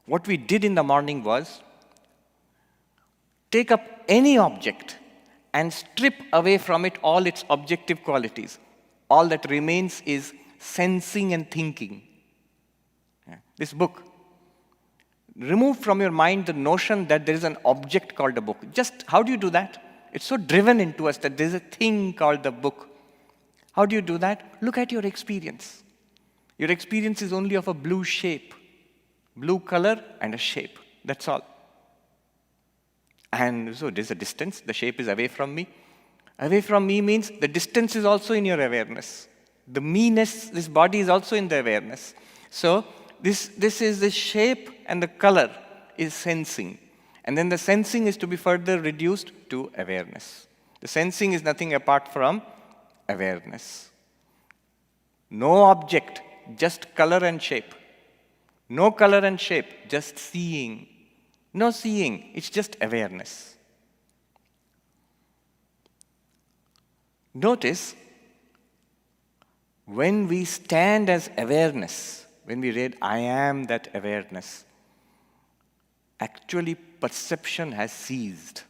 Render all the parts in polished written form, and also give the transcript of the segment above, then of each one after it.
What we did in the morning was take up any object and strip away from it all its objective qualities. All that remains is sensing and thinking. This book. Remove from your mind the notion that there is an object called a book. Just how do you do that? It's so driven into us that there is a thing called the book. How do you do that? Look at your experience. Your experience is only of a blue shape, blue color and a shape. That's all. And so there's a distance. The shape is away from me. Away from me means the distance is also in your awareness. The me-ness, this body is also in the awareness. So this is the shape and the color is sensing. And then the sensing is to be further reduced to awareness. The sensing is nothing apart from awareness. No object, just color and shape. No color and shape, just seeing. No seeing, it's just awareness. Notice, when we stand as awareness, when we read, I am that awareness, actually perception has ceased.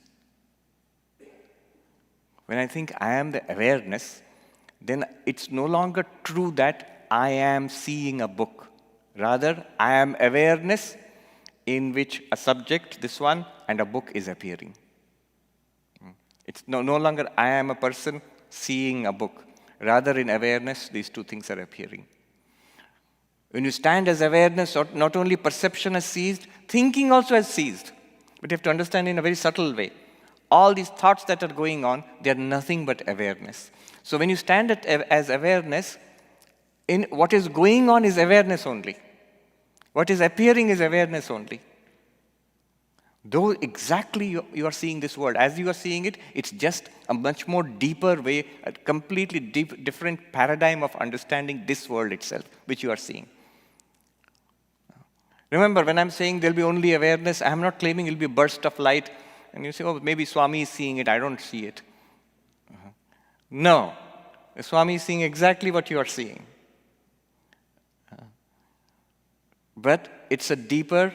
When I think I am the awareness, then it's no longer true that I am seeing a book. Rather, I am awareness in which a subject, this one, and a book is appearing. It's no longer I am a person seeing a book. Rather, in awareness, these two things are appearing. When you stand as awareness, not only perception has ceased, thinking also has ceased. But you have to understand in a very subtle way. All these thoughts that are going on, they are nothing but awareness. So when you stand as awareness, in what is going on is awareness only. What is appearing is awareness only. Though exactly you are seeing this world, as you are seeing it, it's just a much more deeper way, a completely different paradigm of understanding this world itself, which you are seeing. Remember, when I'm saying there'll be only awareness, I'm not claiming it'll be a burst of light. And you say, oh, maybe Swami is seeing it, I don't see it. No, the Swami is seeing exactly what you are seeing. But it's a deeper,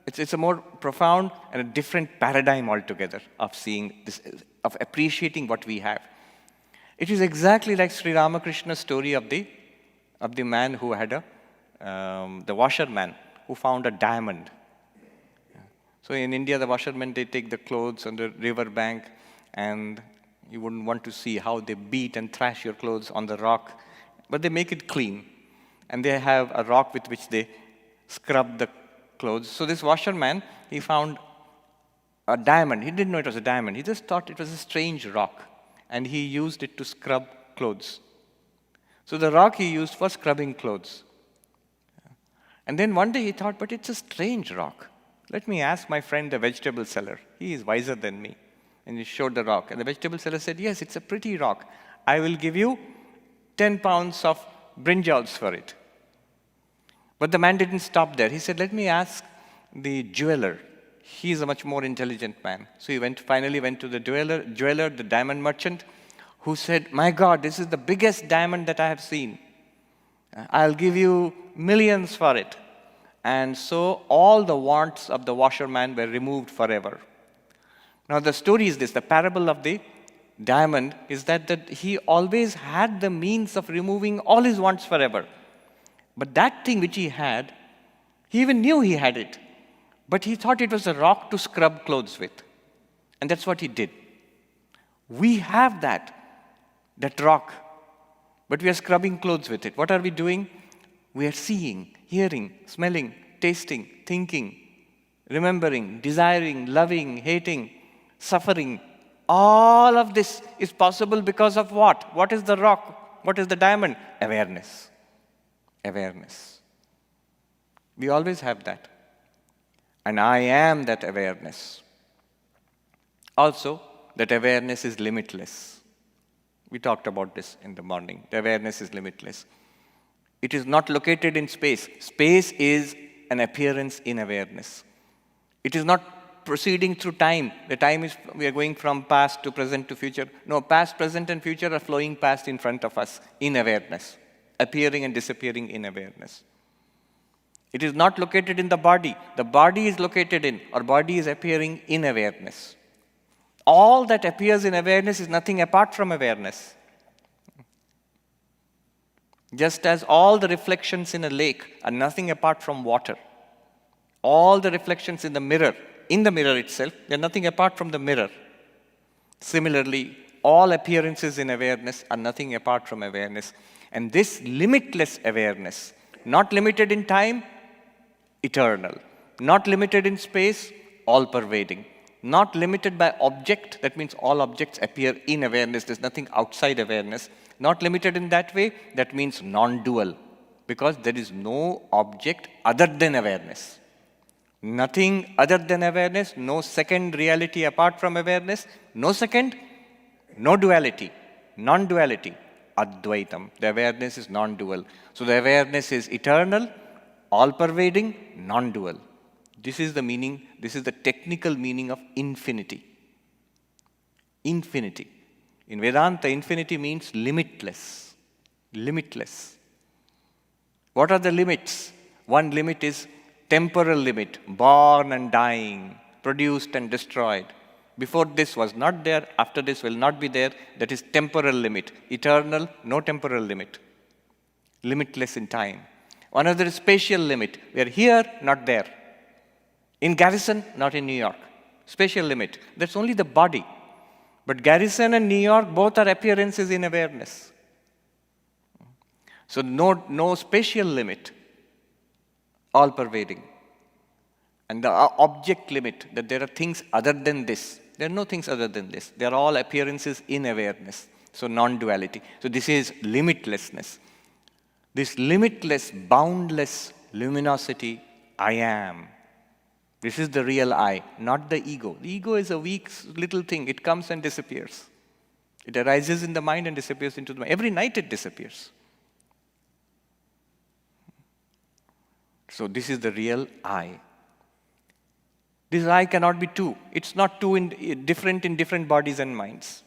it's a more profound and a different paradigm altogether of seeing this, of appreciating what we have. It is exactly like Sri Ramakrishna's story of the man who had the washerman who found a diamond. So in India, the washermen, they take the clothes on the river bank, and you wouldn't want to see how they beat and thrash your clothes on the rock, but they make it clean. And they have a rock with which they scrub the clothes. So this washerman, he found a diamond. He didn't know it was a diamond. He just thought it was a strange rock. And he used it to scrub clothes. So the rock he used for scrubbing clothes. And then one day he thought, but it's a strange rock. Let me ask my friend, the vegetable seller. He is wiser than me. And he showed the rock. And the vegetable seller said, yes, it's a pretty rock. I will give you 10 pounds of brinjals for it. But the man didn't stop there. He said, let me ask the jeweler. He's a much more intelligent man. So he finally went to the jeweler, the diamond merchant, who said, my God, this is the biggest diamond that I have seen. I'll give you millions for it. And so all the wants of the washerman were removed forever. Now the story is this, the parable of the diamond is that he always had the means of removing all his wants forever. But that thing which he had, he even knew he had it. But he thought it was a rock to scrub clothes with. And that's what he did. We have that rock. But we are scrubbing clothes with it. What are we doing? We are seeing, hearing, smelling, tasting, thinking, remembering, desiring, loving, hating, suffering. All of this is possible because of what? What is the rock? What is the diamond? Awareness. Awareness. We always have that. And I am that awareness. Also, that awareness is limitless. We talked about this in the morning. The awareness is limitless. It is not located in space. Space is an appearance in awareness. It is not proceeding through time. The time is, we are going from past to present to future. No, past, present, and future are flowing past in front of us in awareness, appearing and disappearing in awareness. It is not located in the body. The body is located in, or body is appearing in awareness. All that appears in awareness is nothing apart from awareness. Just as all the reflections in a lake are nothing apart from water. All the reflections in the mirror itself, they are nothing apart from the mirror. Similarly, all appearances in awareness are nothing apart from awareness. And this limitless awareness, not limited in time, eternal. Not limited in space, all-pervading. Not limited by object, that means all objects appear in awareness, there's nothing outside awareness. Not limited in that way, that means non-dual, because there is no object other than awareness. Nothing other than awareness, no second reality apart from awareness, no second, no duality, non-duality, Advaitam. The awareness is non-dual. So the awareness is eternal, all-pervading, non-dual. This is the meaning, this is the technical meaning of infinity. Infinity. In Vedanta, infinity means limitless. Limitless. What are the limits? One limit is temporal limit, born and dying, produced and destroyed. Before this was not there, after this will not be there. That is temporal limit. Eternal, no temporal limit. Limitless in time. Another is spatial limit. We are here, not there. In Garrison, not in New York. Spatial limit. That's only the body. But Garrison and New York both are appearances in awareness. So no spatial limit. All-pervading. And the object limit, that there are things other than this. There are no things other than this. They are all appearances in awareness. So non-duality. So this is limitlessness. This limitless, boundless luminosity, I am. This is the real I, not the ego. The ego is a weak little thing. It comes and disappears. It arises in the mind and disappears into the mind. Every night it disappears. So this is the real I. This I cannot be two. It's not different in different bodies and minds.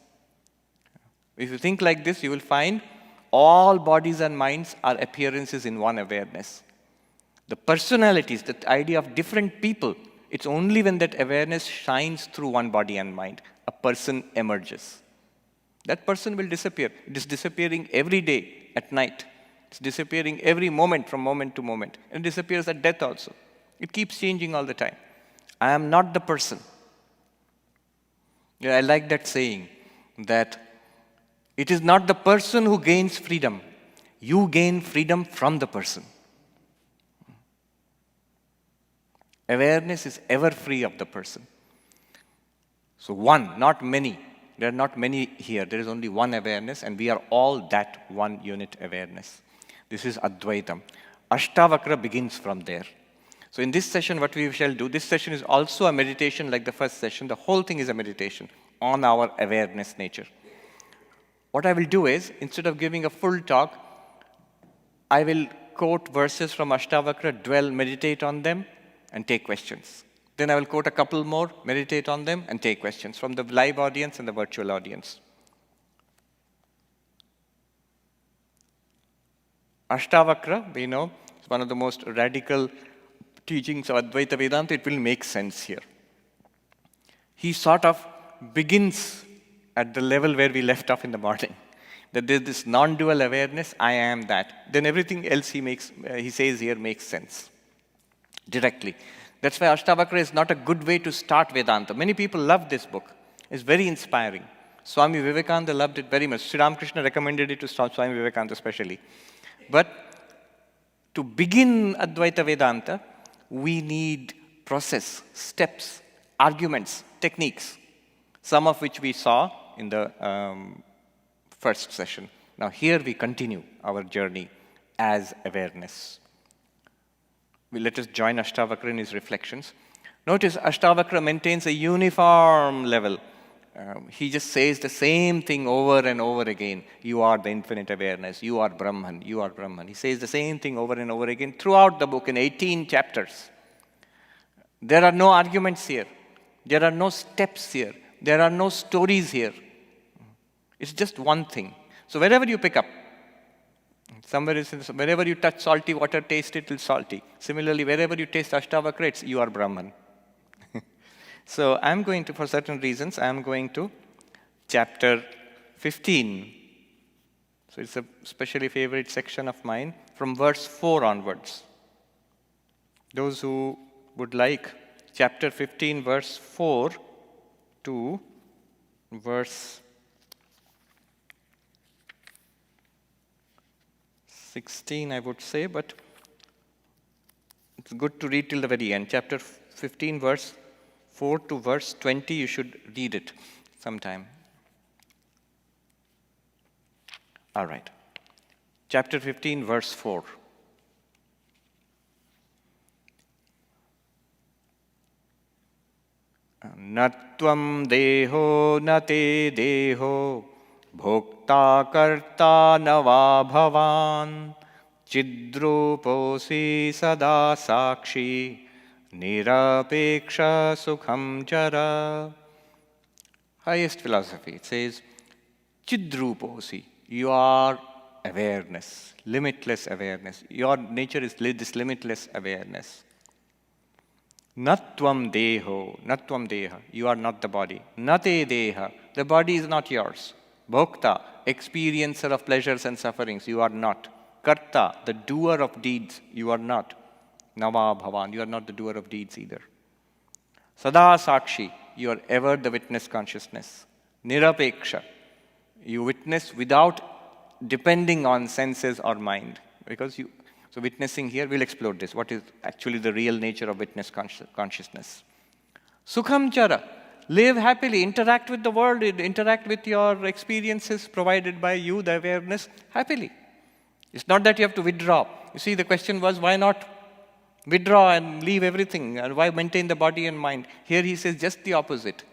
If you think like this, you will find all bodies and minds are appearances in one awareness. The personalities, the idea of different people, it's only when that awareness shines through one body and mind, a person emerges. That person will disappear. It is disappearing every day at night. It's disappearing every moment from moment to moment. And it disappears at death also. It keeps changing all the time. I am not the person. I like that saying, that it is not the person who gains freedom. You gain freedom from the person. Awareness is ever free of the person. So one, not many. There are not many here. There is only one awareness, and we are all that one unit awareness. This is Advaitam. Ashtavakra begins from there. So in this session, what we shall do, this session is also a meditation like the first session. The whole thing is a meditation on our awareness nature. What I will do is, instead of giving a full talk, I will quote verses from Ashtavakra, dwell, meditate on them, and take questions. Then I will quote a couple more, meditate on them, and take questions from the live audience and the virtual audience. Ashtavakra, we know, is one of the most radical teachings of Advaita Vedanta. It will make sense here. He sort of begins at the level where we left off in the morning. That there's this non-dual awareness, I am that. Then everything else he says here makes sense. Directly. That's why Ashtavakra is not a good way to start Vedanta. Many people love this book. It's very inspiring. Swami Vivekananda loved it very much. Sri Ramakrishna recommended it to Swami Vivekananda especially. But to begin Advaita Vedanta, we need process, steps, arguments, techniques, some of which we saw in the first session. Now here we continue our journey as awareness. Let us join Ashtavakra in his reflections. Notice Ashtavakra maintains a uniform level. He just says the same thing over and over again. You are the infinite awareness. You are Brahman. You are Brahman. He says the same thing over and over again throughout the book in 18 chapters. There are no arguments here. There are no steps here. There are no stories here. It's just one thing. So wherever you pick up, wherever you touch salty water, taste it till salty. Similarly, wherever you taste Ashtavakra, you are Brahman. So I'm going to, for certain reasons, I'm going to chapter 15. So it's a especially favorite section of mine, from verse 4 onwards. Those who would like chapter 15, verse 4 to verse 16, I would say, but it's good to read till the very end. Chapter 15, verse 4 to verse 20, you should read it sometime. All right. Chapter 15, verse 4. Natvam deho nate deho bhokta karta nava bhavan chidruposi sada sakshi nirapeksha sukham chara. Highest philosophy. It says, chidruposi. You are awareness, limitless awareness. Your nature is this limitless awareness. Natvam deho, natvam deha. You are not the body. Nate deha. The body is not yours. Bhokta, experiencer of pleasures and sufferings. You are not. Karta, the doer of deeds. You are not. Nava bhavan. You are not the doer of deeds either. Sada sakshi. You are ever the witness consciousness. Nirapeksha. You witness without depending on senses or mind. So witnessing here, we'll explore this. What is actually the real nature of witness consciousness? Sukham chara. Live happily. Interact with the world. Interact with your experiences provided by you, the awareness, happily. It's not that you have to withdraw. You see, the question was, why not withdraw and leave everything? And why maintain the body and mind? Here he says just the opposite.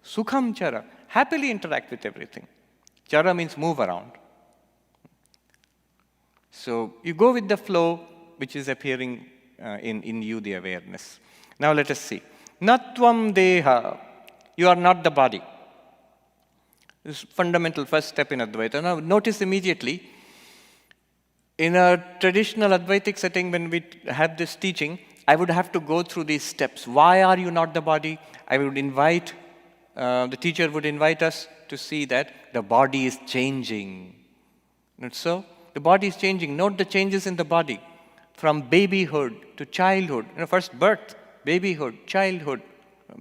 Sukham chara. Happily interact with everything. Chara means move around. So you go with the flow which is appearing in you, the awareness. Now let us see. Natvam deha. You are not the body. This is fundamental first step in Advaita. Now notice immediately, in a traditional Advaitic setting, when we have this teaching, I would have to go through these steps. Why are you not the body? I would invite, the teacher would invite us to see that the body is changing. Not so? The body is changing. Note the changes in the body. From babyhood to childhood. First birth, babyhood, childhood,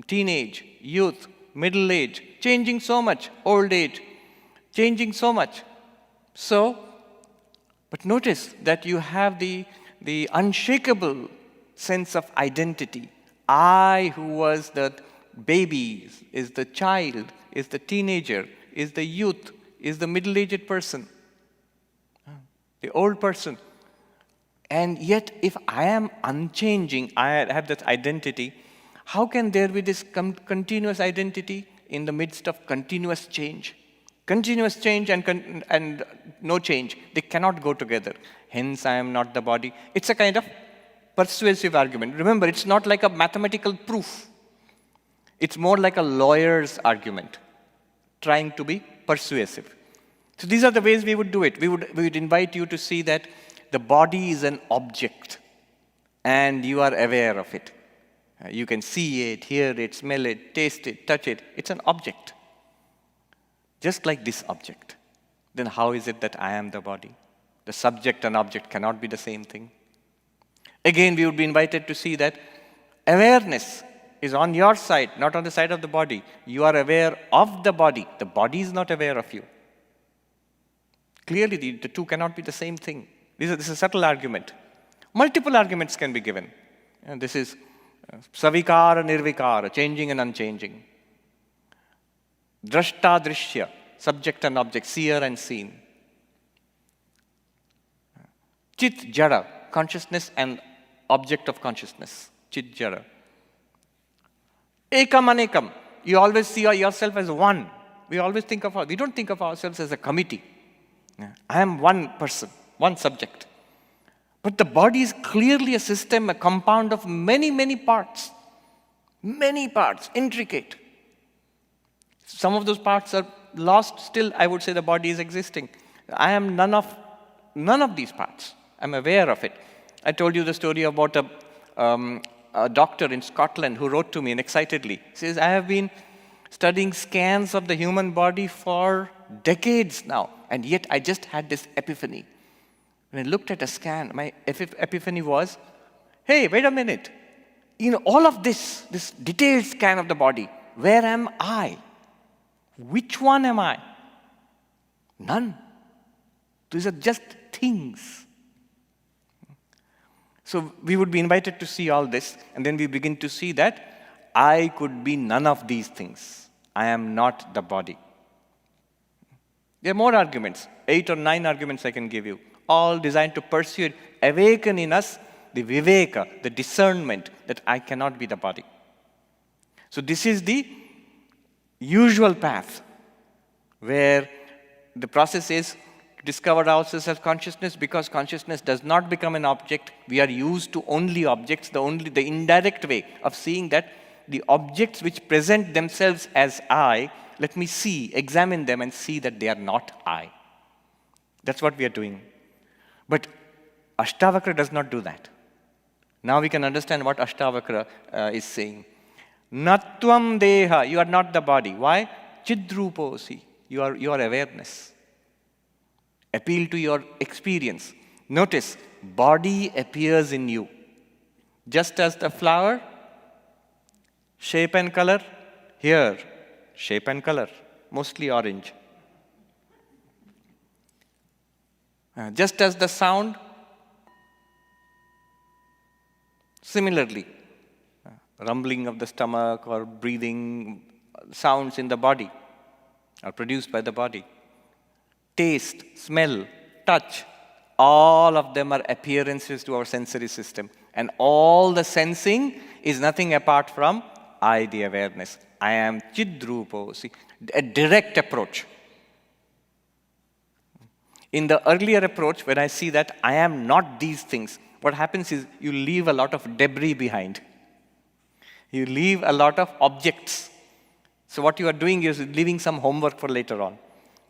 teenage, youth, middle age. Changing so much. Old age. Changing so much. So, but notice that you have the unshakable sense of identity. I, who was the baby, is the child, is the teenager, is the youth, is the middle-aged person, the old person. And yet, if I am unchanging, I have that identity, how can there be this continuous identity in the midst of continuous change? Continuous change and no change, they cannot go together. Hence, I am not the body. It's a kind of persuasive argument. Remember, it's not like a mathematical proof. It's more like a lawyer's argument, trying to be persuasive. So these are the ways we would do it. We would invite you to see that the body is an object and you are aware of it. You can see it, hear it, smell it, taste it, touch it. It's an object. Just like this object. Then how is it that I am the body? The subject and object cannot be the same thing. Again, we would be invited to see that awareness is on your side, not on the side of the body. You are aware of the body. The body is not aware of you. Clearly, the two cannot be the same thing. This is a subtle argument. Multiple arguments can be given. And this is savikara, nirvikara, changing and unchanging. Drashta, drishya, subject and object, seer and seen. Chit, jara, consciousness and object of consciousness. Chit, jara. Ekam, anekam. You always see yourself as one. We don't think of ourselves as a committee. I am one person, one subject. But the body is clearly a system, a compound of many, many parts. Many parts, intricate. Some of those parts are lost. Still, I would say the body is existing. I am none of these parts. I'm aware of it. I told you the story about a doctor in Scotland who wrote to me and excitedly. He says, I have been studying scans of the human body for decades now, and yet I just had this epiphany. When I looked at a scan, my epiphany was, hey, wait a minute. All of this detailed scan of the body, where am I? Which one am I? None. These are just things. So we would be invited to see all this, and then we begin to see that I could be none of these things. I am not the body. There are more arguments, 8 or 9 arguments I can give you, all designed to pursue, awaken in us the viveka, the discernment that I cannot be the body. So this is the usual path where the process is to discover ourselves as consciousness. Because consciousness does not become an object, we are used to only objects, the indirect way of seeing that the objects which present themselves as I, let me examine them and see that they are not I. That's what we are doing. But Ashtavakra does not do that. Now we can understand what Ashtavakra is saying. Natvam deha, you are not the body. Why? Chidruposi, you are awareness. Appeal to your experience. Notice, body appears in you. Just as the flower, shape and color, here, shape and color, mostly orange. Just as the sound, similarly, rumbling of the stomach or breathing sounds in the body are produced by the body. Taste, smell, touch, all of them are appearances to our sensory system. And all the sensing is nothing apart from I, the awareness. I am Chidrupo. See, a direct approach. In the earlier approach, when I see that I am not these things, what happens is you leave a lot of debris behind. You leave a lot of objects. So what you are doing is leaving some homework for later on.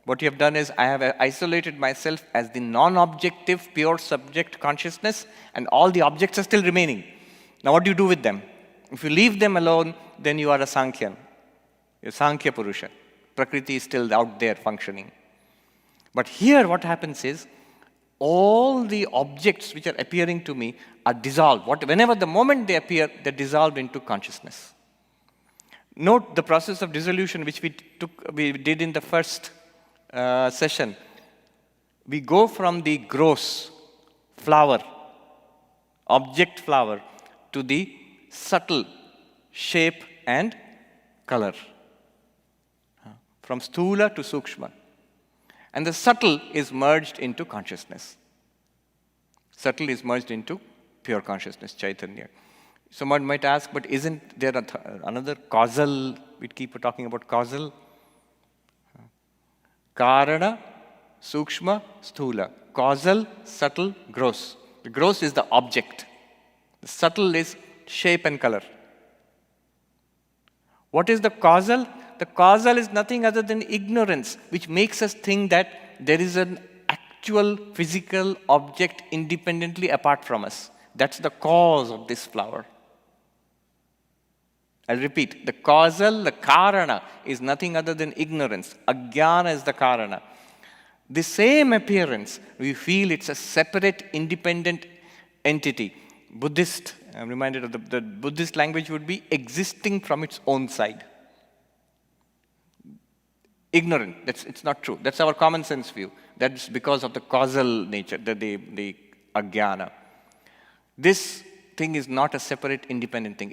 What you have done is I have isolated myself as the non-objective, pure subject consciousness, and all the objects are still remaining. Now what do you do with them? If you leave them alone, then you are a Sankhyan. You're a Sankhya Purusha. Prakriti is still out there functioning. But here what happens is, all the objects which are appearing to me are dissolved. Whenever the moment they appear, they're dissolved into consciousness. Note the process of dissolution which we did in the first session. We go from the gross flower, object flower, to the subtle shape and color. From sthula to sukshma. And the subtle is merged into consciousness. Subtle is merged into pure consciousness, Chaitanya. Someone might ask, but isn't there another causal? We keep talking about causal. Karana, Sukshma, Sthula. Causal, subtle, gross. The gross is the object. The subtle is shape and color. What is the causal? The causal is nothing other than ignorance, which makes us think that there is an actual physical object independently apart from us. That's the cause of this flower. I'll repeat. The causal, the karana, is nothing other than ignorance. Ajnana is the karana. The same appearance, we feel it's a separate, independent entity. Buddhist I'm reminded of the Buddhist language would be existing from its own side. Ignorant, it's not true. That's our common sense view. That's because of the causal nature, the ajnana. This thing is not a separate, independent thing.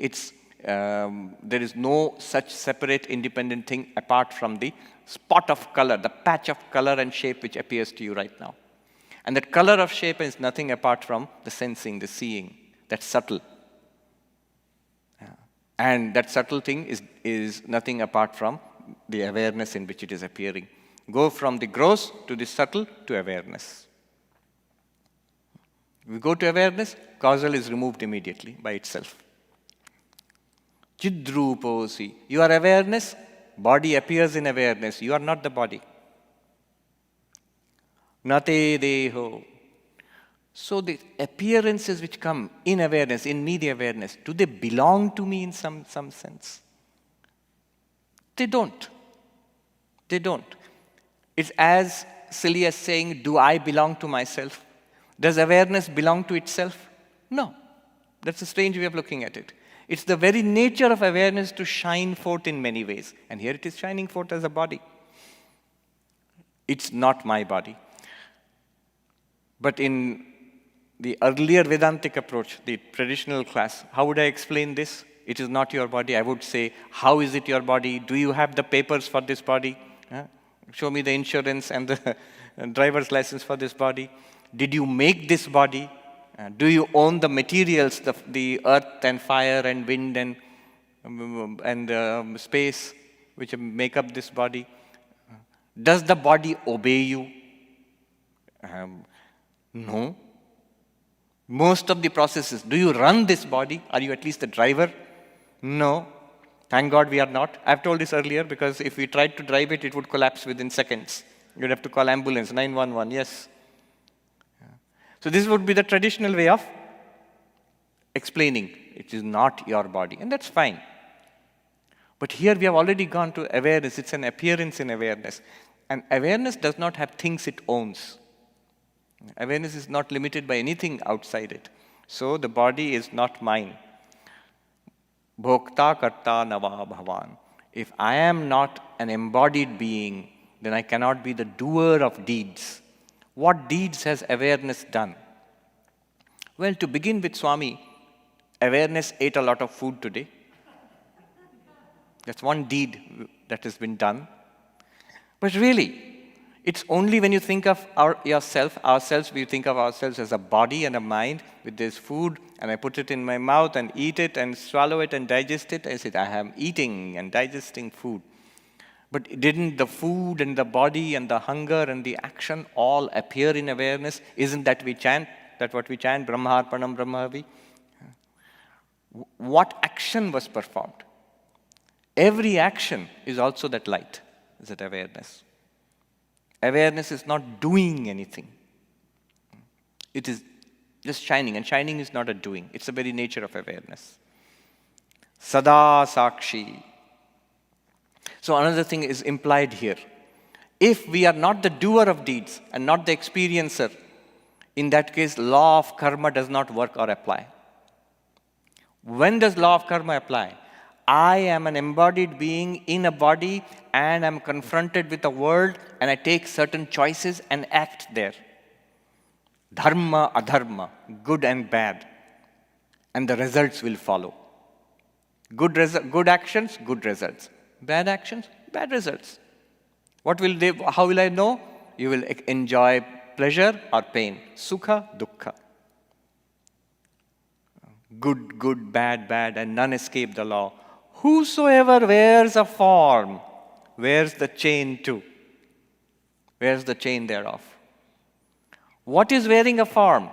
There is no such separate, independent thing apart from the spot of color, the patch of color and shape which appears to you right now. And that color of shape is nothing apart from the sensing, the seeing. That's subtle. And that subtle thing is nothing apart from the awareness in which it is appearing. Go from the gross to the subtle to awareness. We go to awareness, causal is removed immediately by itself. Chidruposi. You are awareness, body appears in awareness. You are not the body. Nate deho. So the appearances which come in awareness, in me the awareness, do they belong to me in some sense? They don't. They don't. It's as silly as saying, do I belong to myself? Does awareness belong to itself? No. That's a strange way of looking at it. It's the very nature of awareness to shine forth in many ways. And here it is shining forth as a body. It's not my body. But in the earlier Vedantic approach, the traditional class, how would I explain this? It is not your body. I would say, how is it your body? Do you have the papers for this body? Show me the insurance and the driver's license for this body. Did you make this body? Do you own the materials, the earth and fire and wind and space which make up this body? Does the body obey you? No. Most of the processes, do you run this body? Are you at least the driver? No. Thank God we are not. I've told this earlier because if we tried to drive it, it would collapse within seconds. You'd have to call ambulance, 911, yes. So this would be the traditional way of explaining. It is not your body, and that's fine. But here we have already gone to awareness. It's an appearance in awareness. And awareness does not have things it owns. Awareness is not limited by anything outside it. So the body is not mine. Bhokta karta nava bhavan. If I am not an embodied being, then I cannot be the doer of deeds. What deeds has awareness done? Well, to begin with, Swami, awareness ate a lot of food today. That's one deed that has been done. But really, it's only when you think of ourselves, we think of ourselves as a body and a mind with this food, and I put it in my mouth and eat it and swallow it and digest it. I said, I am eating and digesting food. But didn't the food and the body and the hunger and the action all appear in awareness? Isn't that we chant? That what we chant? Brahmarpanam Brahmavi. What action was performed? Every action is also that light, is that awareness. Awareness is not doing anything. It is just shining, and shining is not a doing. It's the very nature of awareness. Sada Sakshi. So another thing is implied here. If we are not the doer of deeds and not the experiencer, in that case, law of karma does not work or apply. When does law of karma apply? I am an embodied being in a body and I'm confronted with a world and I take certain choices and act there. Dharma, adharma, good and bad. And the results will follow. Good actions, good results. Bad actions, bad results. How will I know? You will enjoy pleasure or pain. Sukha, dukkha. Good, bad, and none escape the law. Whosoever wears a form, wears the chain too. Wears the chain thereof. What is wearing a form?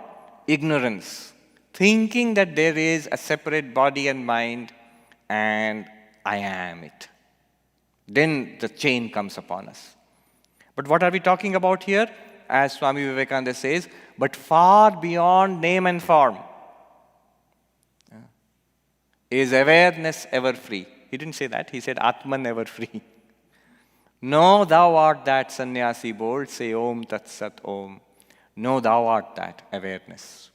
Ignorance. Thinking that there is a separate body and mind and I am it. Then the chain comes upon us. But what are we talking about here? As Swami Vivekananda says, but far beyond name and form. Is awareness ever free? He didn't say that. He said, Atman ever free. No, thou art that, sannyasi bold. Say Om Tat Sat Om. No, thou art that, awareness.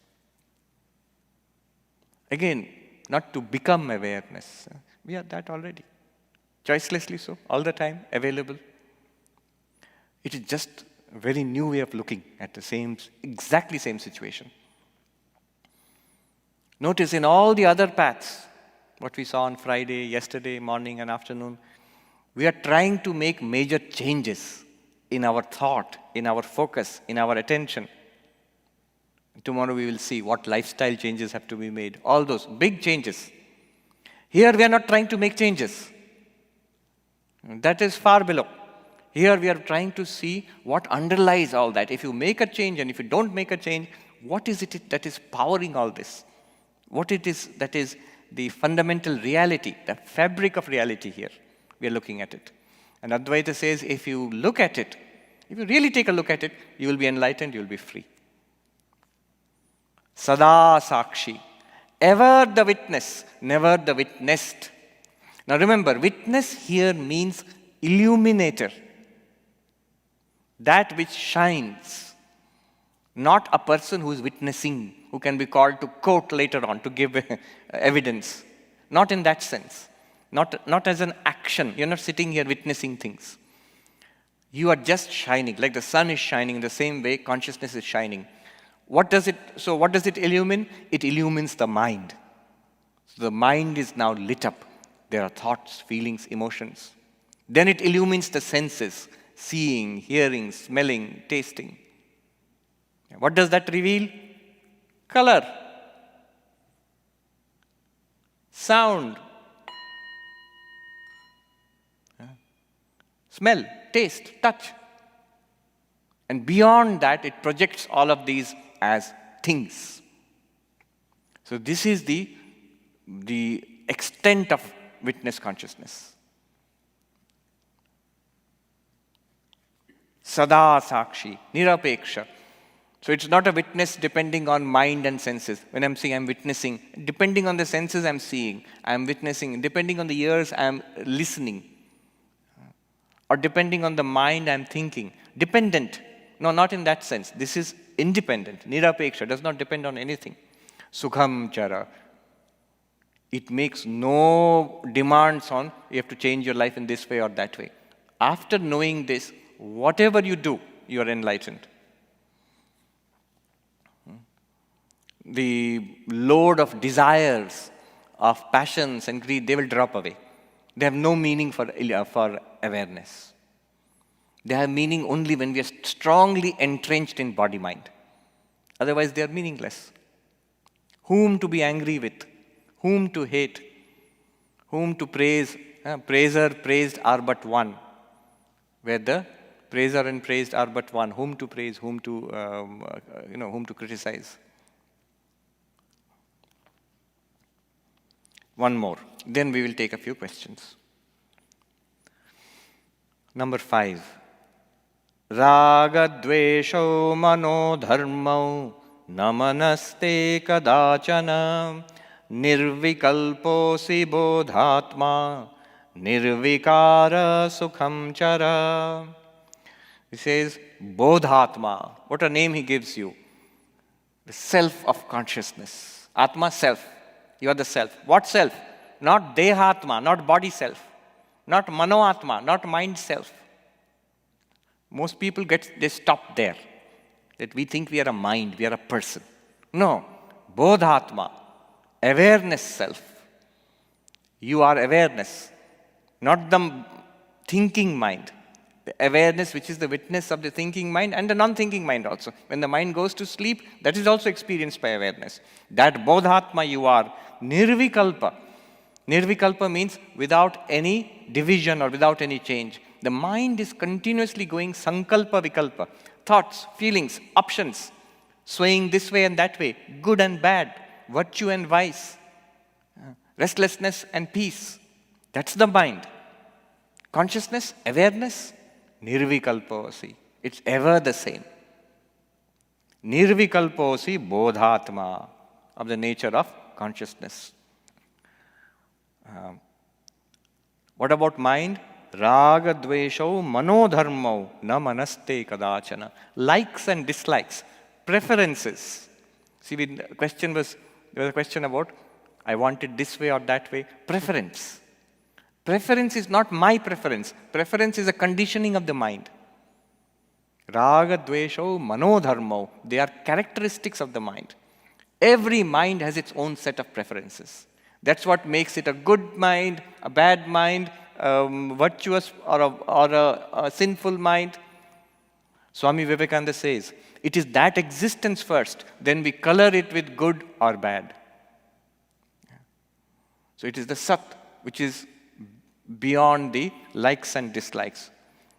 Again, not to become awareness. We are that already. Choicelessly so, all the time, available. It is just a very new way of looking at the exactly same situation. Notice in all the other paths, what we saw on Friday, yesterday, morning and afternoon, we are trying to make major changes in our thought, in our focus, in our attention. Tomorrow we will see what lifestyle changes have to be made. All those big changes. Here we are not trying to make changes. That is far below. Here we are trying to see what underlies all that. If you make a change and if you don't make a change, what is it that is powering all this? What it is that is the fundamental reality, the fabric of reality here. We are looking at it. And Advaita says, if you look at it, if you really take a look at it, you will be enlightened, you will be free. Sada Sakshi. Ever the witness, never the witnessed. Now remember, witness here means illuminator. That which shines. Not a person who is witnessing, who can be called to court later on to give evidence. Not in that sense. Not as an action. You're not sitting here witnessing things. You are just shining. Like the sun is shining in the same way consciousness is shining. What does it illumine? It illumines the mind. So the mind is now lit up. There are thoughts, feelings, emotions. Then it illumines the senses. Seeing, hearing, smelling, tasting. What does that reveal? Color. Sound. Smell, taste, touch. And beyond that, it projects all of these as things. So this is the extent of witness consciousness. Sada Sakshi, Nirapeksha. So it's not a witness depending on mind and senses. When I'm saying I'm witnessing, depending on the senses I'm seeing, I'm witnessing. Depending on the ears, I'm listening. Or depending on the mind, I'm thinking. Dependent. No, not in that sense. This is independent. Nirapeksha does not depend on anything. Sukham Chara. It makes no demands on you have to change your life in this way or that way. After knowing this, whatever you do, you are enlightened. The load of desires, of passions and greed, they will drop away. They have no meaning for awareness. They have meaning only when we are strongly entrenched in body-mind. Otherwise, they are meaningless. Whom to be angry with, whom to hate, whom to praise. Praiser, praised are but one. Where the praiser and praised are but one. Whom to praise, whom to criticize. One more. Then we will take a few questions. Number 5. Raga dvesho mano dharmau namanaste kadachana nirvikalposi bodhatma nirvikara sukham chara. He says, bodhatma. What a name he gives you. The self of consciousness. Atma, self. You are the self. What self? Not dehatma, not body self. Not manoatma, not mind self. Most people they stop there. That we think we are a mind, we are a person. No. Bodhatma, awareness self. You are awareness, not the thinking mind. The awareness which is the witness of the thinking mind and the non-thinking mind also. When the mind goes to sleep, that is also experienced by awareness. That bodhatma you are, nirvikalpa. Nirvikalpa means without any division or without any change. The mind is continuously going sankalpa vikalpa. Thoughts, feelings, options, swaying this way and that way, good and bad, virtue and vice, restlessness and peace. That's the mind. Consciousness, awareness, nirvikalposi. It's ever the same. Nirvikalposi bodhatma, of the nature of consciousness. What about mind? Raga dvesho manodharmau na manaste kadachana. Likes and dislikes, preferences. See, there was a question about I want it this way or that way. Preference. Preference is not my preference. Preference is a conditioning of the mind. Raga, dvesho, manodharmo. They are characteristics of the mind. Every mind has its own set of preferences. That's what makes it a good mind, a bad mind, virtuous or a sinful mind. Swami Vivekananda says, it is that existence first, then we color it with good or bad. So it is the Sat, which is beyond the likes and dislikes.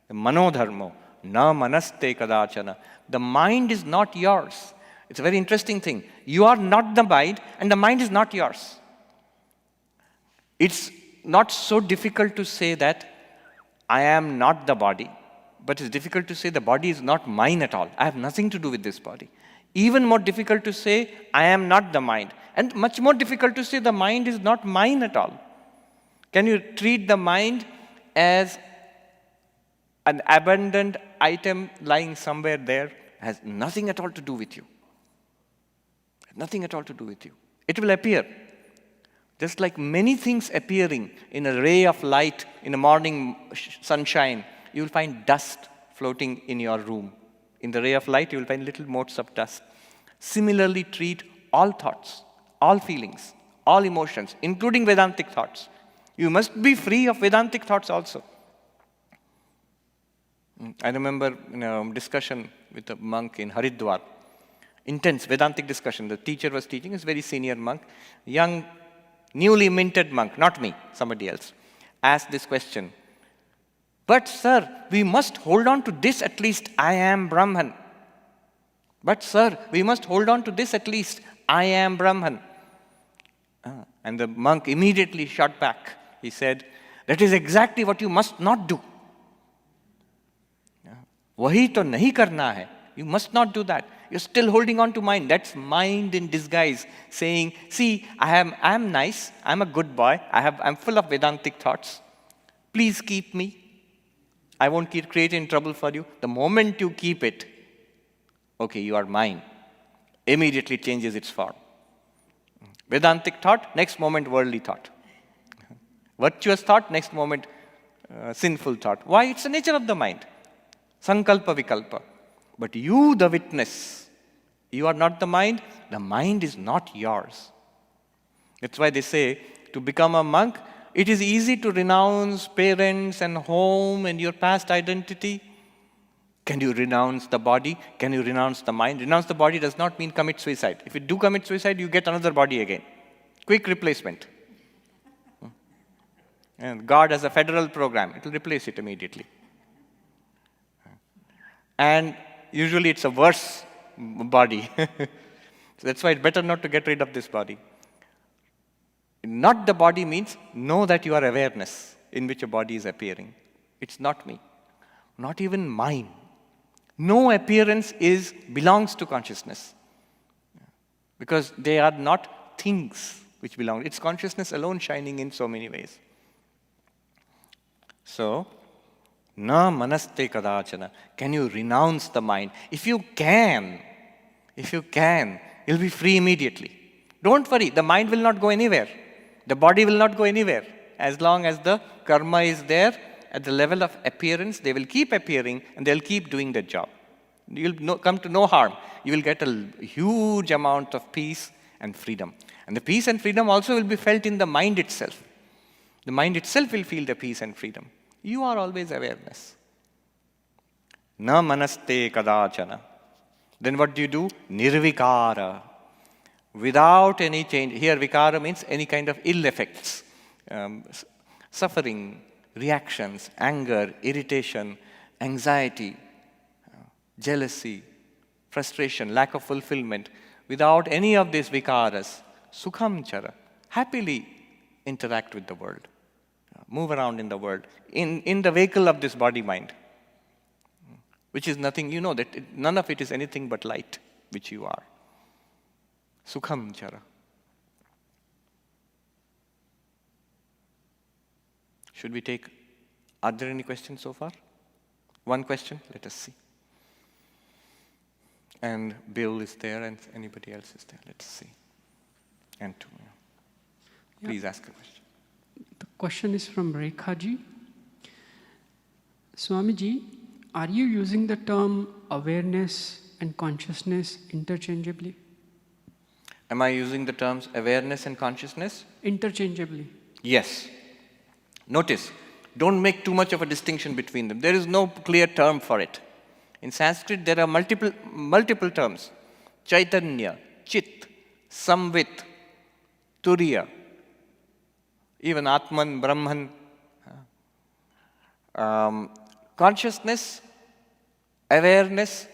The manodharmo, na manaste kadachana. The mind is not yours. It's a very interesting thing. You are not the mind, and the mind is not yours. It's not so difficult to say that I am not the body, but it's difficult to say the body is not mine at all. I have nothing to do with this body. Even more difficult to say I am not the mind. And much more difficult to say the mind is not mine at all. Can you treat the mind as an abandoned item lying somewhere there? Has nothing at all to do with you. Nothing at all to do with you. It will appear. Just like many things appearing in a ray of light in the morning sunshine, you will find dust floating in your room. In the ray of light, you will find little motes of dust. Similarly, treat all thoughts, all feelings, all emotions, including Vedantic thoughts. You must be free of Vedantic thoughts also. I remember in a discussion with a monk in Haridwar, intense Vedantic discussion. The teacher was teaching, he's a very senior monk, young, newly minted monk, not me, somebody else, asked this question. But sir, we must hold on to this at least, I am Brahman. But sir, we must hold on to this at least, I am Brahman. And the monk immediately shot back. He said, that is exactly what you must not do. Wahi to nahi karna hai. You must not do that. You're still holding on to mind. That's mind in disguise, saying, see, I am nice, I'm a good boy, I'm full of Vedantic thoughts. Please keep me. I won't create any trouble for you. The moment you keep it, okay, you are mine. Immediately changes its form. Vedantic thought, next moment worldly thought. Virtuous thought, next moment sinful thought. Why? It's the nature of the mind. Sankalpa vikalpa. But you, the witness, you are not the mind is not yours. That's why they say, to become a monk, it is easy to renounce parents and home and your past identity. Can you renounce the body? Can you renounce the mind? Renounce the body does not mean commit suicide. If you do commit suicide, you get another body again. Quick replacement. And God has a federal program. It will replace it immediately. And usually it's a worse body. So that's why it's better not to get rid of this body. Not the body means know that you are awareness in which a body is appearing. It's not me. Not even mine. No appearance belongs to consciousness. Because they are not things which belong. It's consciousness alone shining in so many ways. So, na manaste kadachana. Can you renounce the mind? If you can, you'll be free immediately. Don't worry, the mind will not go anywhere. The body will not go anywhere. As long as the karma is there, at the level of appearance, they will keep appearing and they'll keep doing their job. You'll come to no harm. You will get a huge amount of peace and freedom. And the peace and freedom also will be felt in the mind itself. The mind itself will feel the peace and freedom. You are always awareness. Na manaste kadachana. Then what do? Nirvikara. Without any change. Here vikara means any kind of ill effects. Suffering, reactions, anger, irritation, anxiety, jealousy, frustration, lack of fulfillment. Without any of these vikaras, sukham chara. Happily interact with the world. Move around in the world, in the vehicle of this body-mind, which is nothing, you know that none of it is anything but light, which you are. Sukham chara. Should we take, are there any questions so far? One question, let us see. And Bill is there, and anybody else is there, let's see. And two. Yeah. Please ask a question. The question is from Rekhaji. Swamiji, are you using the term awareness and consciousness interchangeably? Am I using the terms awareness and consciousness? Interchangeably. Yes. Notice, don't make too much of a distinction between them. There is no clear term for it. In Sanskrit, there are multiple terms. Chaitanya, Chit, Samvit, Turiya, even Atman, Brahman. Consciousness, awareness,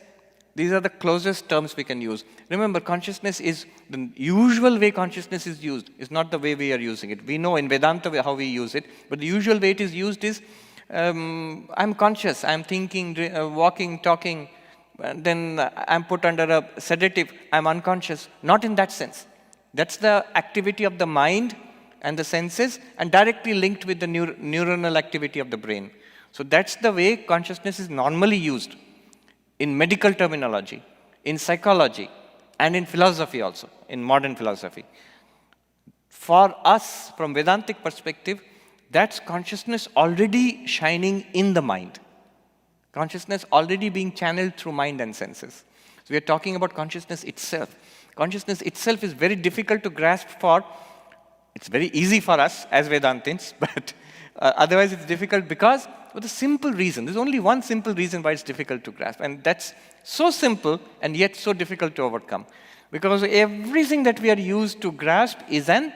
these are the closest terms we can use. Remember, consciousness is the usual way consciousness is used. It's not the way we are using it. We know in Vedanta how we use it, but the usual way it is used is, I'm conscious, I'm thinking, walking, talking, and then I'm put under a sedative, I'm unconscious. Not in that sense. That's the activity of the mind and the senses and directly linked with the neuronal activity of the brain. So that's the way consciousness is normally used in medical terminology, in psychology, and in philosophy also, in modern philosophy. For us, from Vedantic perspective, that's consciousness already shining in the mind. Consciousness already being channeled through mind and senses. So we are talking about consciousness itself. Consciousness itself is very difficult to grasp for, it's very easy for us as Vedantins, but otherwise it's difficult because for the simple reason, there's only one simple reason why it's difficult to grasp, and that's so simple and yet so difficult to overcome. Because everything that we are used to grasp is an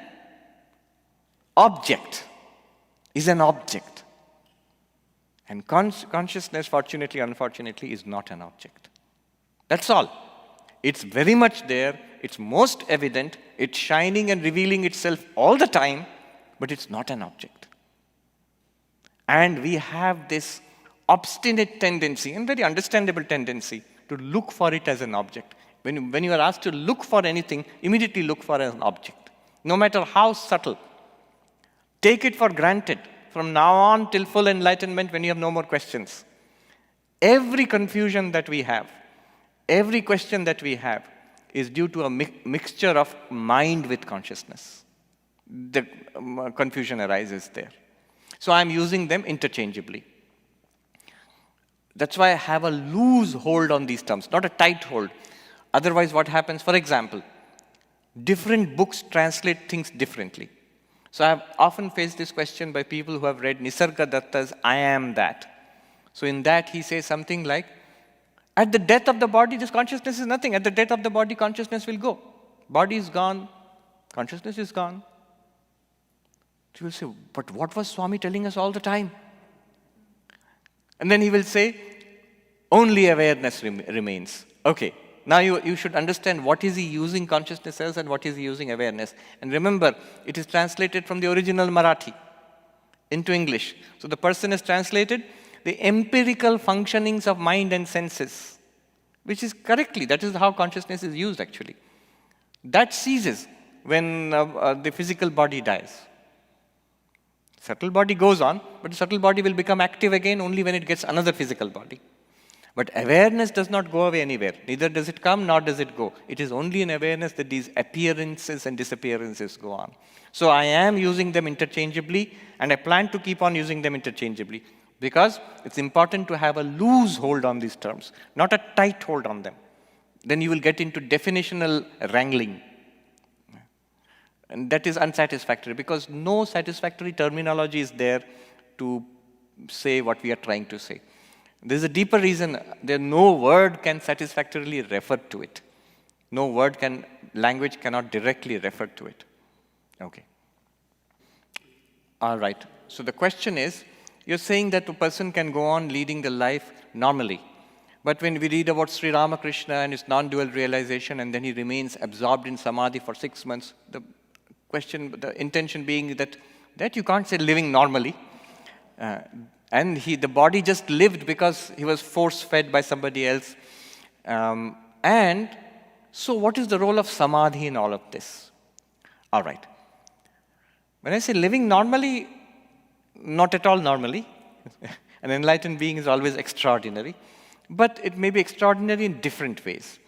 object, And consciousness, fortunately, unfortunately, is not an object. That's all. It's very much there, it's most evident, it's shining and revealing itself all the time, but it's not an object. And we have this obstinate tendency, and very understandable tendency, to look for it as an object. When you are asked to look for anything, immediately look for an object, no matter how subtle. Take it for granted from now on till full enlightenment when you have no more questions. Every confusion that we have, every question that we have is due to a mixture of mind with consciousness. The confusion arises there. So I'm using them interchangeably. That's why I have a loose hold on these terms, not a tight hold. Otherwise, what happens? For example, different books translate things differently. So I've often faced this question by people who have read Nisarga Datta's I Am That. So in that, he says something like, at the death of the body, this consciousness is nothing. At the death of the body, consciousness will go. Body is gone, consciousness is gone. You will say, but what was Swami telling us all the time? And then he will say, only awareness remains. Okay, now you should understand what is he using consciousness as and what is he using awareness. And remember, it is translated from the original Marathi into English. So the person has translated the empirical functionings of mind and senses, which is correctly, that is how consciousness is used actually. That ceases when the physical body dies. Subtle body goes on, but the subtle body will become active again only when it gets another physical body. But awareness does not go away anywhere. Neither does it come, nor does it go. It is only in awareness that these appearances and disappearances go on. So I am using them interchangeably, and I plan to keep on using them interchangeably, because it's important to have a loose hold on these terms, not a tight hold on them. Then you will get into definitional wrangling. And that is unsatisfactory, because no satisfactory terminology is there to say what we are trying to say. There's a deeper reason. No word can satisfactorily refer to it. No language cannot directly refer to it. Okay. All right. So the question is, you're saying that a person can go on leading the life normally. But when we read about Sri Ramakrishna and his non-dual realization, and then he remains absorbed in Samadhi for 6 months, the intention being that you can't say living normally. And the body just lived because he was force-fed by somebody else. And so what is the role of Samadhi in all of this? All right. When I say living normally, not at all normally. An enlightened being is always extraordinary. But it may be extraordinary in different ways.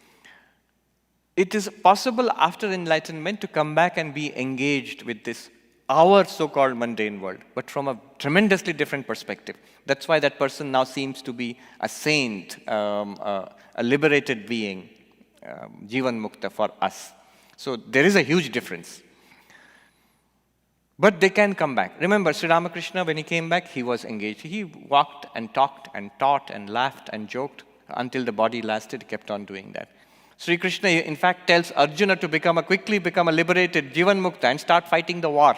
It is possible after enlightenment to come back and be engaged with this our so-called mundane world, but from a tremendously different perspective. That's why that person now seems to be a saint, a liberated being, Jivan Mukta for us. So there is a huge difference. But they can come back. Remember, Sri Ramakrishna, when he came back, he was engaged. He walked and talked and taught and laughed and joked until the body lasted, he kept on doing that. Sri Krishna, in fact, tells Arjuna to quickly become a liberated Jivan Mukta and start fighting the war.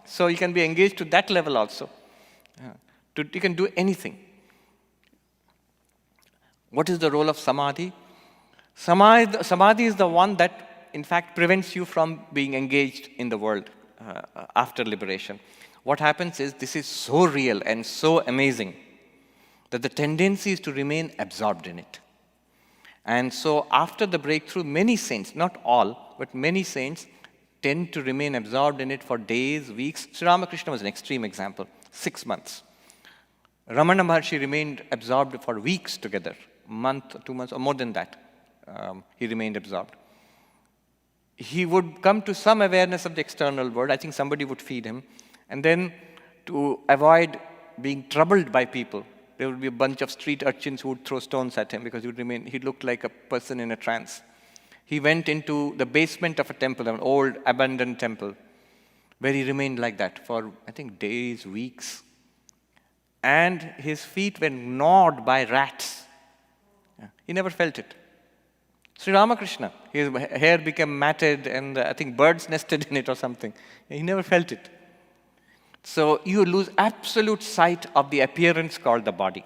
So you can be engaged to that level also. You can do anything. What is the role of Samadhi? Samadhi is the one that, in fact, prevents you from being engaged in the world after liberation. What happens is, this is so real and so amazing that the tendency is to remain absorbed in it. And so after the breakthrough, many saints, not all, but many saints tend to remain absorbed in it for days, weeks. Sri Ramakrishna was an extreme example, 6 months. Ramana Maharshi remained absorbed for weeks together, a month, 2 months, or more than that. He remained absorbed. He would come to some awareness of the external world. I think somebody would feed him. And then, to avoid being troubled by people, there would be a bunch of street urchins who would throw stones at him because he looked like a person in a trance. He went into the basement of a temple, an old abandoned temple, where he remained like that for, I think, days, weeks. And his feet were gnawed by rats. He never felt it. Sri Ramakrishna, his hair became matted and I think birds nested in it or something. He never felt it. So you lose absolute sight of the appearance called the body.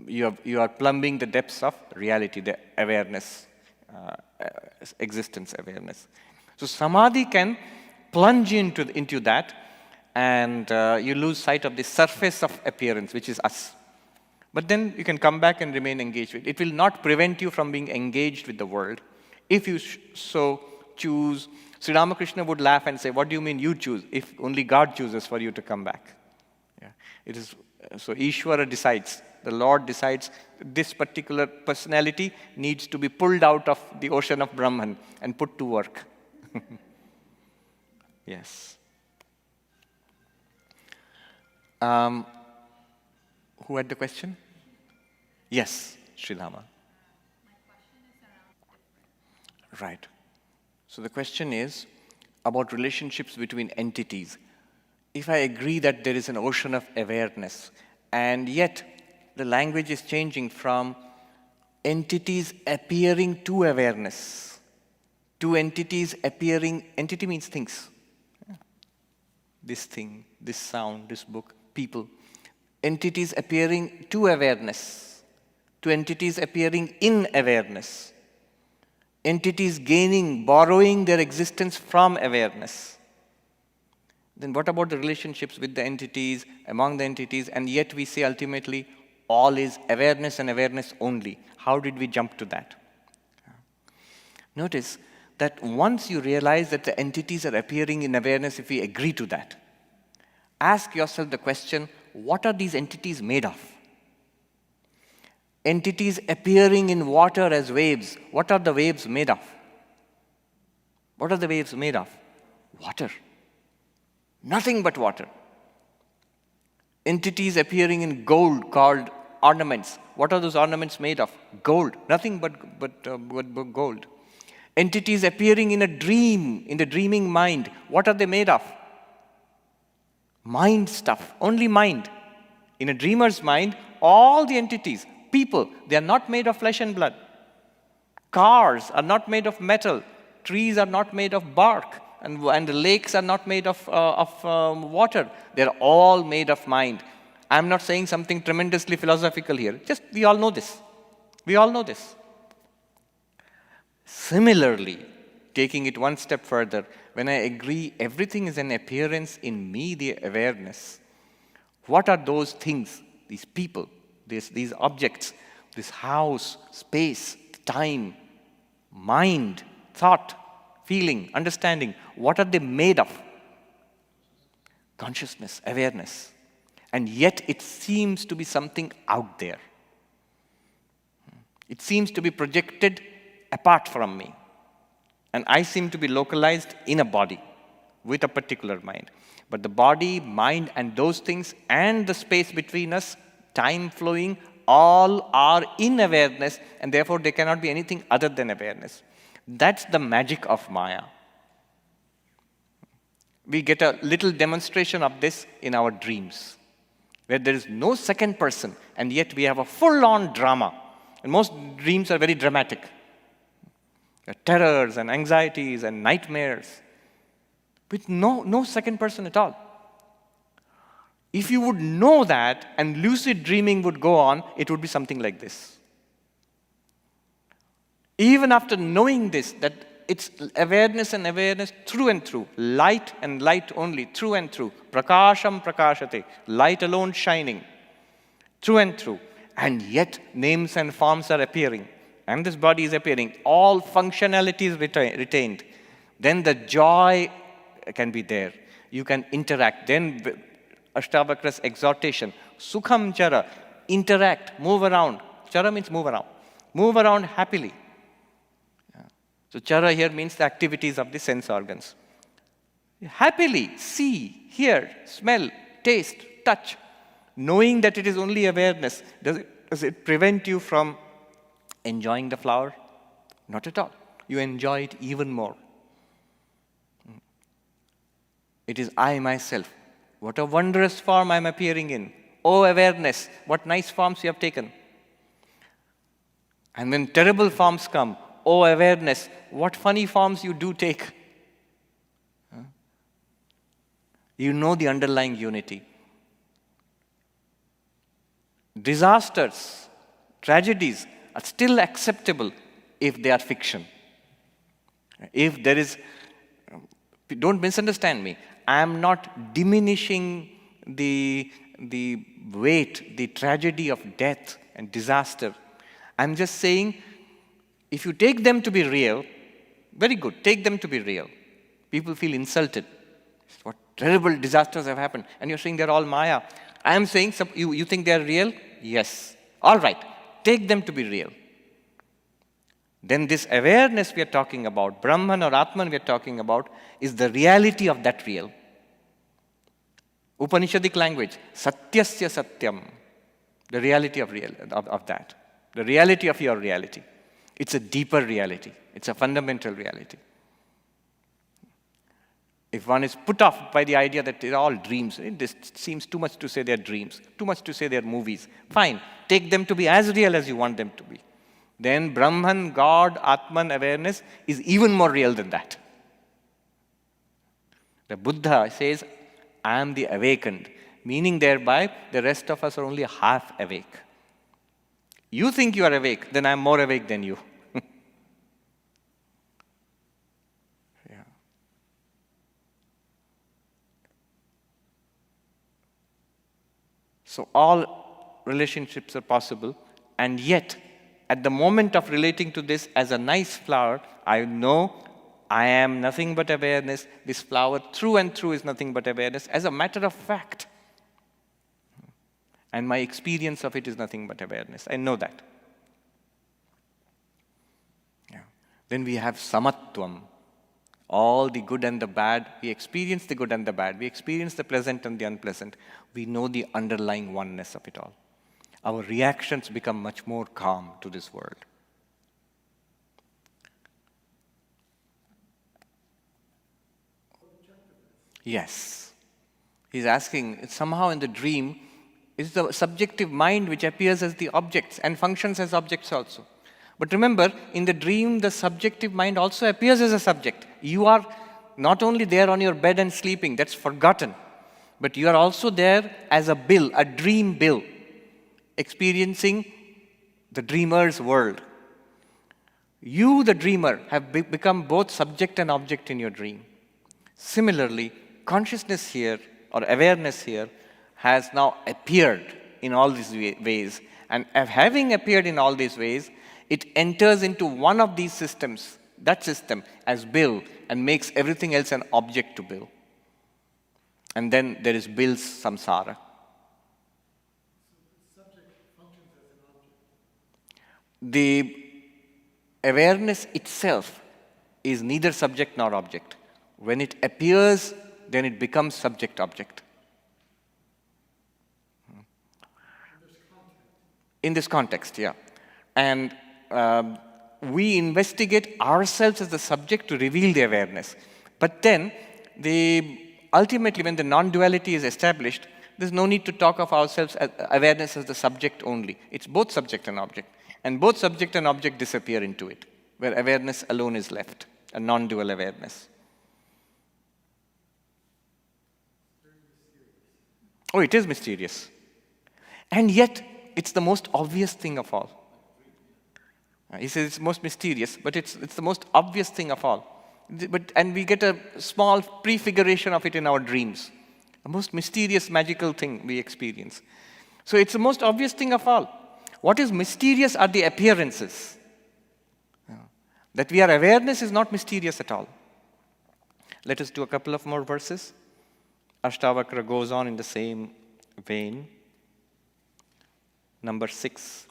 You are plumbing the depths of reality, the awareness, existence awareness. So Samadhi can plunge into that, and you lose sight of the surface of appearance, which is us. But then you can come back and remain engaged with it. It will not prevent you from being engaged with the world. If you so choose, Sri Ramakrishna would laugh and say, what do you mean you choose, if only God chooses for you to come back? Yeah. It is, so Ishvara decides, the Lord decides this particular personality needs to be pulled out of the ocean of Brahman and put to work. Yes. Who had the question? Yes, Sridhama. Right. So the question is about relationships between entities. If I agree that there is an ocean of awareness, and yet the language is changing from entities appearing to awareness to entities appearing, entity means things. This thing, this sound, this book, people. Entities appearing to awareness, to entities appearing in awareness. Entities borrowing their existence from awareness. Then what about the relationships with the entities, among the entities, and yet we say ultimately all is awareness and awareness only. How did we jump to that? Notice that once you realize that the entities are appearing in awareness, if we agree to that, ask yourself the question, what are these entities made of? Entities appearing in water as waves. What are the waves made of? What are the waves made of? Water. Nothing but water. Entities appearing in gold called ornaments. What are those ornaments made of? Gold. Nothing but gold. Entities appearing in a dream, in the dreaming mind. What are they made of? Mind stuff. Only mind. In a dreamer's mind, all the entities, people, they are not made of flesh and blood. Cars are not made of metal. Trees are not made of bark. And the lakes are not made of water. They're all made of mind. I'm not saying something tremendously philosophical here. Just, we all know this. We all know this. Similarly, taking it one step further, when I agree everything is an appearance in me, the awareness, what are those things, these people, these objects, this house, space, time, mind, thought, feeling, understanding, what are they made of? Consciousness, awareness. And yet it seems to be something out there. It seems to be projected apart from me. And I seem to be localized in a body. with a particular mind. But the body, mind, and those things, and the space between us, time flowing, all are in awareness, and therefore they cannot be anything other than awareness. That's the magic of Maya. We get a little demonstration of this in our dreams, where there is no second person, and yet we have a full-on drama. And most dreams are very dramatic. There are terrors and anxieties and nightmares, with no second person at all. If you would know that and lucid dreaming would go on, it would be something like this. Even after knowing this, that it's awareness and awareness through and through, light and light only, through and through, prakasham prakashate, light alone shining, through and through, and yet names and forms are appearing, and this body is appearing, all functionalities retained, then the joy can be there. You can interact. Then Ashtavakra's exhortation, sukham chara, interact, move around. Chara means move around. Move around happily. So chara here means the activities of the sense organs. Happily see, hear, smell, taste, touch, knowing that it is only awareness. Does it prevent you from enjoying the flower? Not at all. You enjoy it even more. It is I myself. What a wondrous form I am appearing in. Oh awareness, what nice forms you have taken. And when terrible forms come, oh awareness, what funny forms you do take. You know the underlying unity. Disasters, tragedies are still acceptable if they are fiction. If there is, don't misunderstand me, I am not diminishing the weight, the tragedy of death and disaster. I'm just saying, if you take them to be real, very good, take them to be real. People feel insulted. What terrible disasters have happened. And you're saying they're all Maya. I am saying, you think they're real? Yes. All right, take them to be real. Then this awareness we are talking about, Brahman or Atman we are talking about, is the reality of that real. Upanishadic language, satyasya satyam, the reality of that. The reality of your reality. It's a deeper reality. It's a fundamental reality. If one is put off by the idea that they're all dreams, this seems too much to say they're dreams, too much to say they're movies. Fine, take them to be as real as you want them to be. Then Brahman, God, Atman, awareness is even more real than that. The Buddha says, I am the awakened, meaning thereby the rest of us are only half awake. You think you are awake, then I am more awake than you. Yeah. So all relationships are possible, and yet at the moment of relating to this as a nice flower, I know I am nothing but awareness. This flower through and through is nothing but awareness as a matter of fact. And my experience of it is nothing but awareness. I know that. Yeah. Then we have samatvam. All the good and the bad. We experience the good and the bad. We experience the pleasant and the unpleasant. We know the underlying oneness of it all. Our reactions become much more calm to this world. Yes. He's asking, somehow in the dream, it's the subjective mind which appears as the objects and functions as objects also. But remember, in the dream, the subjective mind also appears as a subject. You are not only there on your bed and sleeping, that's forgotten, but you are also there as a bill, a dream bill, experiencing the dreamer's world. You, the dreamer, have become both subject and object in your dream. Similarly, consciousness here, or awareness here, has now appeared in all these ways. And having appeared in all these ways, it enters into one of these systems, that system, as bill, and makes everything else an object to bill. And then there is bill's samsara. The awareness itself is neither subject nor object. When it appears, then it becomes subject-object. In this context, yeah. And we investigate ourselves as the subject to reveal the awareness. But then, ultimately, when the non-duality is established, there's no need to talk of ourselves as awareness as the subject only. It's both subject and object. And both subject and object disappear into it, where awareness alone is left, a non-dual awareness. Oh, it is mysterious. And yet, it's the most obvious thing of all. He says it's most mysterious, but it's the most obvious thing of all. And we get a small prefiguration of it in our dreams. The most mysterious, magical thing we experience. So it's the most obvious thing of all. What is mysterious are the appearances. That we are awareness is not mysterious at all. Let us do a couple of more verses. Ashtavakra goes on in the same vein. Number 6.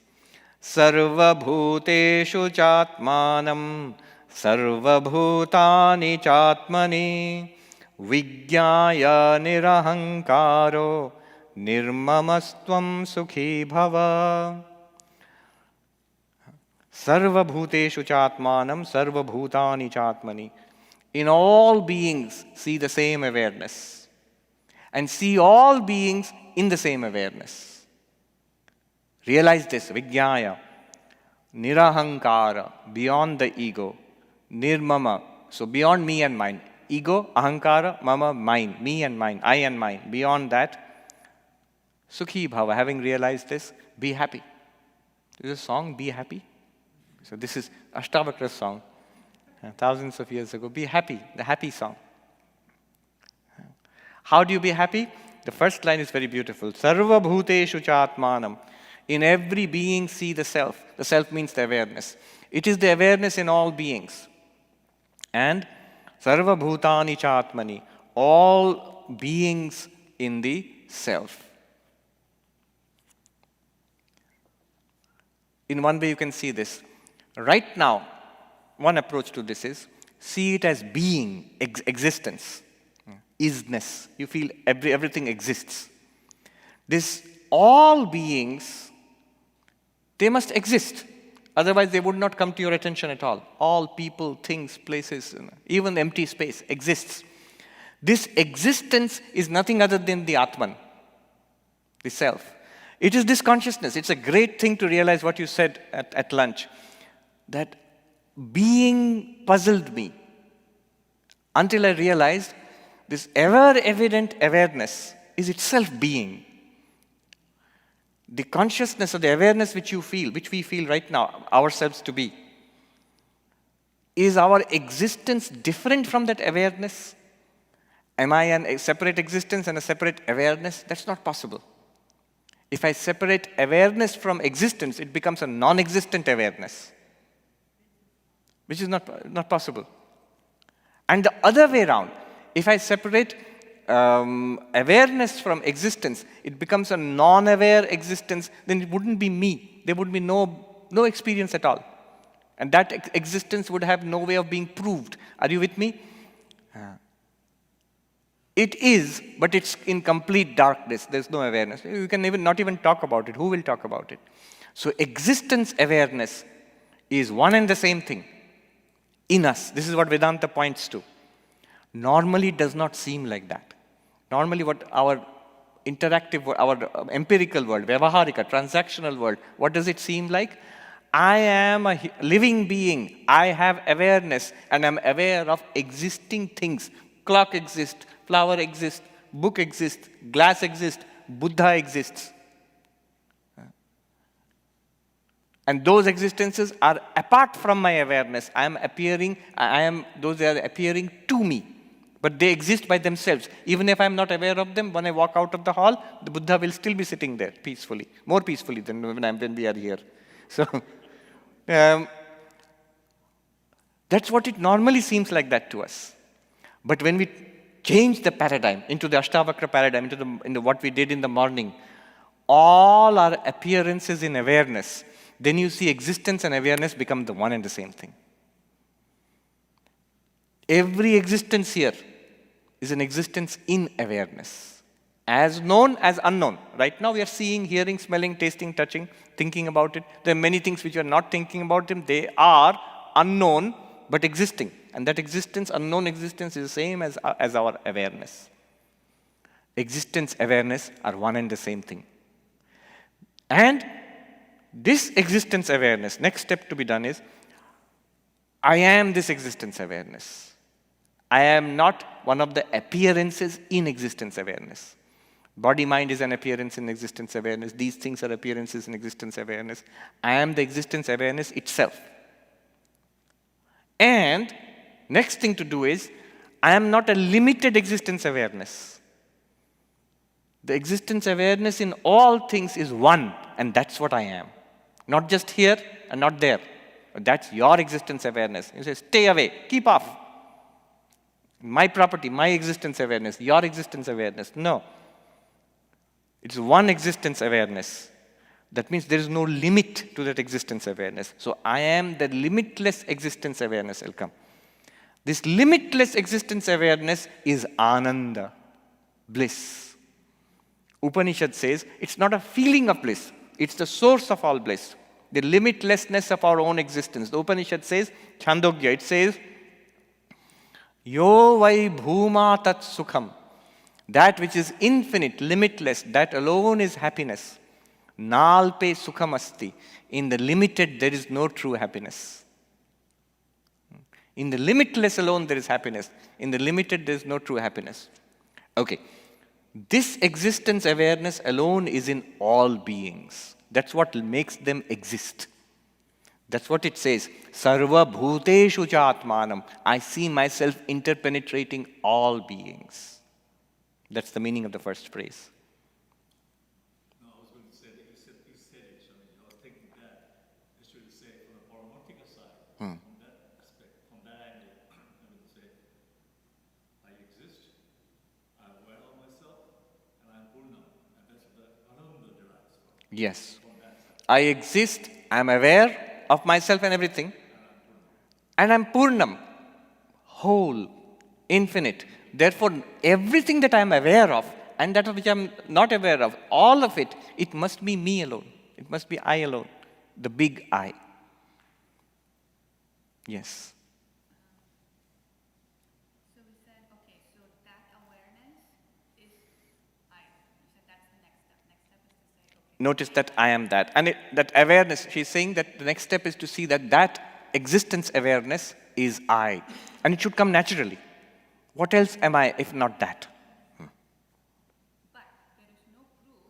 Sarva bhuteshu chatmanam sarvabhutani chatmani vijñāya nirahankaro nirmamastvam sukhi bhava. Sarva bhuteshu chatmanam sarva bhutani chatmani. In all beings, see the same awareness. And see all beings in the same awareness. Realize this, vijñāya, nirahankara, beyond the ego, nirmama, so beyond me and mine. Ego, ahankara, mama, mine, me and mine, I and mine. Beyond that, sukhi bhava, having realized this, be happy. There's a song, Be Happy. So this is Ashtavakra's song, thousands of years ago. Be happy, the happy song. How do you be happy? The first line is very beautiful. Sarva bhuteshu chatmanam. In every being see the self. The self means the awareness. It is the awareness in all beings. And sarva bhutani chatmani. All beings in the self. In one way you can see this. Right now, one approach to this is, see it as being, existence, isness. You feel everything exists. This, all beings, they must exist. Otherwise, they would not come to your attention at all. All people, things, places, even empty space exists. This existence is nothing other than the Atman, the self. It is this consciousness. It's a great thing to realize what you said at lunch, that being puzzled me until I realized this ever-evident awareness is itself being. The consciousness or the awareness which you feel, which we feel right now, ourselves to be, is our existence different from that awareness? Am I a separate existence and a separate awareness? That's not possible. If I separate awareness from existence, it becomes a non-existent awareness, which is not possible. And the other way around, if I separate awareness from existence, it becomes a non-aware existence, then it wouldn't be me. There would be no experience at all. And that existence would have no way of being proved. Are you with me? It is, but it's in complete darkness. There's no awareness. You can not even talk about it. Who will talk about it? So existence awareness is one and the same thing in us. This is what Vedanta points to. Normally it does not seem like that. Normally what our interactive, our empirical world, vyavaharika, transactional world, what does it seem like? I am a living being. I have awareness and I'm aware of existing things. Clock exists, flower exists, book exists, glass exists, Buddha exists. And those existences are apart from my awareness. Those are appearing to me. But they exist by themselves. Even if I'm not aware of them, when I walk out of the hall, the Buddha will still be sitting there peacefully. More peacefully than when we are here. So, that's what it normally seems like that to us. But when we change the paradigm into the Ashtavakra paradigm, into what we did in the morning, all our appearances in awareness, then you see existence and awareness become the one and the same thing. Every existence here is an existence in awareness. As known as unknown. Right now we are seeing, hearing, smelling, tasting, touching, thinking about it. There are many things which we are not thinking about them. They are unknown but existing. And that existence, unknown existence, is the same as our awareness. Existence, awareness are one and the same thing. And this existence awareness, next step to be done is, I am this existence awareness. I am not one of the appearances in existence awareness. Body-mind is an appearance in existence awareness. These things are appearances in existence awareness. I am the existence awareness itself. And next thing to do is, I am not a limited existence awareness. The existence awareness in all things is one, and that's what I am. Not just here and not there. That's your existence awareness. You say, stay away, keep off. My property, my existence awareness, your existence awareness. No. It's one existence awareness. That means there is no limit to that existence awareness. So I am the limitless existence awareness. I'll come. This limitless existence awareness is Ananda, bliss. Upanishad says it's not a feeling of bliss. It's the source of all bliss. The limitlessness of our own existence. The Upanishad says, Chandogya, it says, Yo vai bhuma tat sukham. That which is infinite, limitless, that alone is happiness. Nalpe sukham asti. In the limited, there is no true happiness. In the limitless alone, there is happiness. In the limited, there is no true happiness. Okay. This existence awareness alone is in all beings. That's what makes them exist. That's what it says. Sarva bhuteshu cha atmanam. I see myself interpenetrating all beings. That's the meaning of the first phrase. No, I was going to say that you said it, Swami. I was thinking that I should say from the Paramarthika side, from that aspect, from that angle, I would say, I exist, I'm aware of myself, and I'm Purnam. And that's the Ananda derives from. Yes. From that side. I exist, I'm aware of myself and everything. And I'm Purnam, whole, infinite. Therefore, everything that I'm aware of and that which I'm not aware of, all of it, it must be me alone. It must be I alone, the big I. Yes. So we said, okay, so that awareness is I. You said that's the next step. Next step is to say, okay. Notice that I am that. And that awareness, she's saying that the next step is to see that that existence awareness is I. And it should come naturally. What else am I if not that? But there is no proof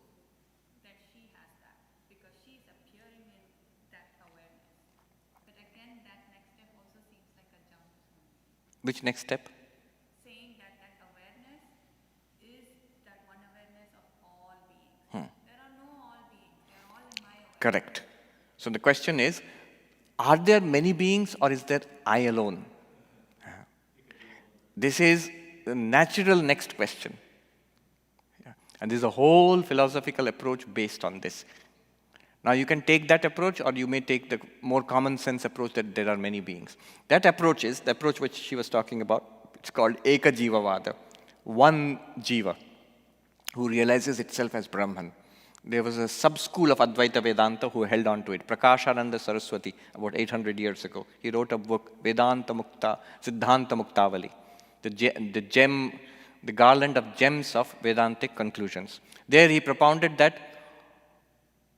that she has that because she is appearing in that awareness. But again, that next step also seems like a jump. Which next step? Saying that that awareness is that one awareness of all beings. There are no all beings. They are all in my awareness. Correct. So the question is, are there many beings or is there I alone? This is the natural next question. Yeah. And there's a whole philosophical approach based on this. Now you can take that approach or you may take the more common sense approach that there are many beings. That approach is the approach which she was talking about. It's called Eka Jiva Vada. One Jiva who realizes itself as Brahman. There was a sub-school of Advaita Vedanta who held on to it. Prakashananda Saraswati, about 800 years ago. He wrote a book, Vedanta Mukta, Siddhanta Muktavali. The garland of gems of Vedantic conclusions. There he propounded that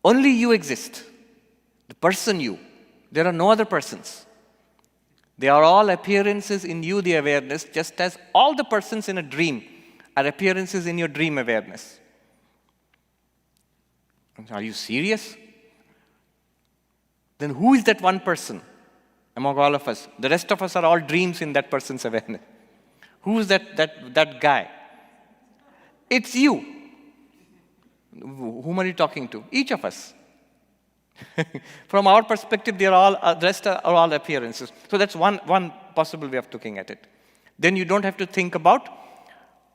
only you exist, the person you. There are no other persons. They are all appearances in you, the awareness, just as all the persons in a dream are appearances in your dream awareness. Are you serious? Then who is that one person among all of us? The rest of us are all dreams in that person's awareness. Who is that guy? It's you. Whom are you talking to? Each of us. From our perspective, the rest are all appearances. So that's one possible way of looking at it. Then you don't have to think about,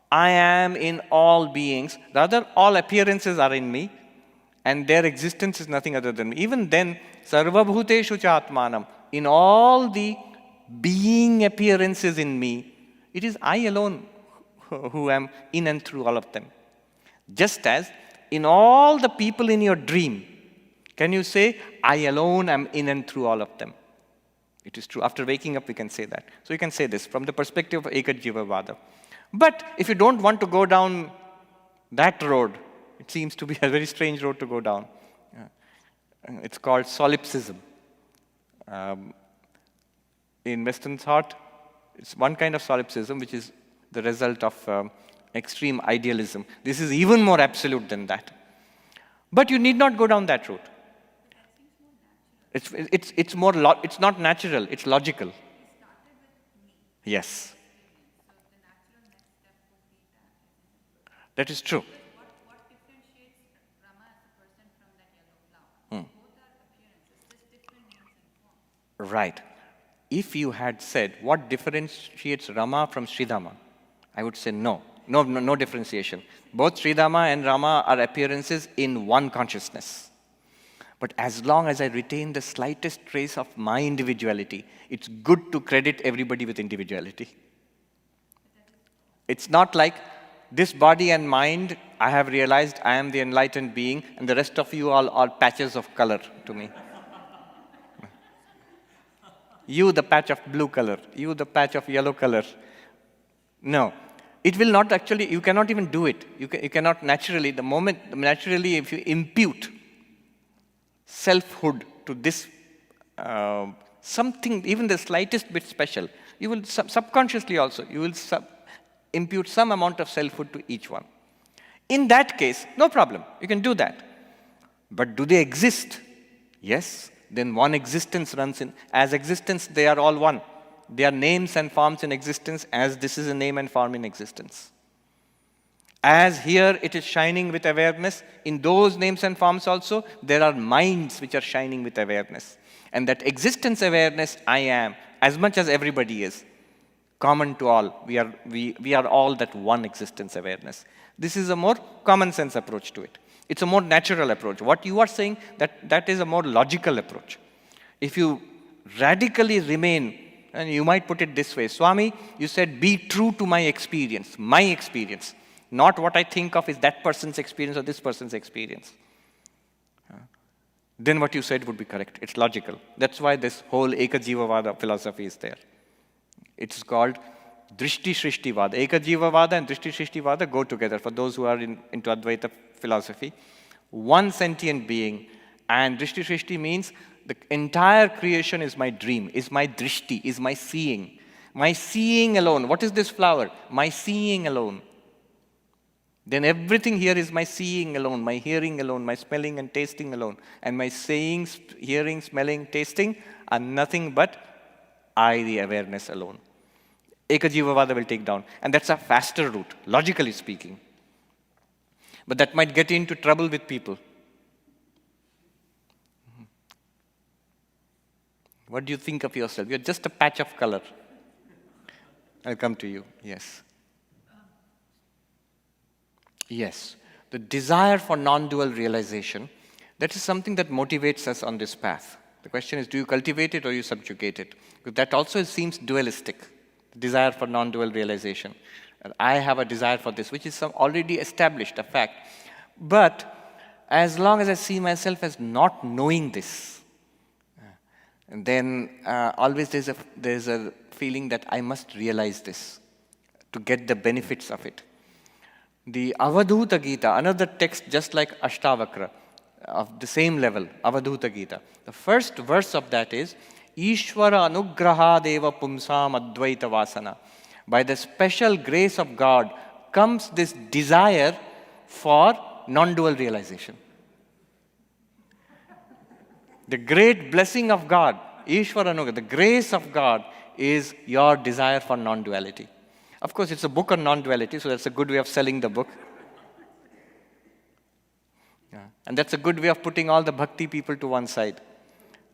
I am in all beings. Rather, all appearances are in me, and their existence is nothing other than me. Even then, sarva bhuteshu cha atmanam. In all the being appearances in me, it is I alone who am in and through all of them. Just as in all the people in your dream, can you say, I alone am in and through all of them? It is true. After waking up, we can say that. So you can say this from the perspective of Ekajivavada. But if you don't want to go down that road, it seems to be a very strange road to go down. It's called solipsism. In Western thought, it's one kind of solipsism which is the result of extreme idealism. This is even more absolute than that. But you need not go down that route. It's not natural, it's logical. Yes. That is true. What differentiates Rama as a person from that yellow flower? Both are appearances, just different names and forms. Right. If you had said, what differentiates Rama from Sridhama? I would say no. No differentiation. Both Sridhama and Rama are appearances in one consciousness. But as long as I retain the slightest trace of my individuality, it's good to credit everybody with individuality. It's not like this body and mind, I have realized I am the enlightened being, and the rest of you all are patches of color to me. You the patch of blue color, you the patch of yellow color. No. It will not actually, you cannot even do it. You cannot naturally, if you impute selfhood to this something, even the slightest bit special, you will subconsciously also, you will impute some amount of selfhood to each one. In that case, no problem, you can do that. But do they exist? Yes. Then one existence runs in. As existence, they are all one. They are names and forms in existence, as this is a name and form in existence. As here it is shining with awareness, in those names and forms also, there are minds which are shining with awareness. And that existence awareness, I am, as much as everybody is, common to all. We are all that one existence awareness. This is a more common sense approach to it. It's a more natural approach. What you are saying, that is a more logical approach. If you radically remain, and you might put it this way, Swami, you said, be true to my experience, not what I think of is that person's experience or this person's experience. Then what you said would be correct. It's logical. That's why this whole Ekajivavada philosophy is there. It's called Drishti Shrishtivada. Ekajivavada and Drishti Shrishtivada go together for those who are into Advaita philosophy. One sentient being, and Drishti Shrishti means the entire creation is my dream, is my drishti, is my seeing. My seeing alone. What is this flower? My seeing alone. Then everything here is my seeing alone, my hearing alone, my smelling and tasting alone. And my saying, hearing, smelling, tasting are nothing but I, the awareness alone. Ekajivavada will take down. And that's a faster route, logically speaking. But that might get into trouble with people. What do you think of yourself? You're just a patch of color. I'll come to you. Yes. Yes. The desire for non-dual realization, that is something that motivates us on this path. The question is, do you cultivate it or you subjugate it? Because that also seems dualistic, the desire for non-dual realization. I have a desire for this, which is already established, a fact. But as long as I see myself as not knowing this, and then always there's a feeling that I must realize this to get the benefits of it. The Avadhuta Gita, another text just like Ashtavakra, of the same level, Avadhuta Gita. The first verse of that is, Ishvara anugraha deva pumsam advaita vasana. By the special grace of God comes this desire for non-dual realization. The great blessing of God, Ishvara anugraha, the grace of God is your desire for non-duality. Of course, it's a book on non-duality, so that's a good way of selling the book. Yeah. And that's a good way of putting all the bhakti people to one side.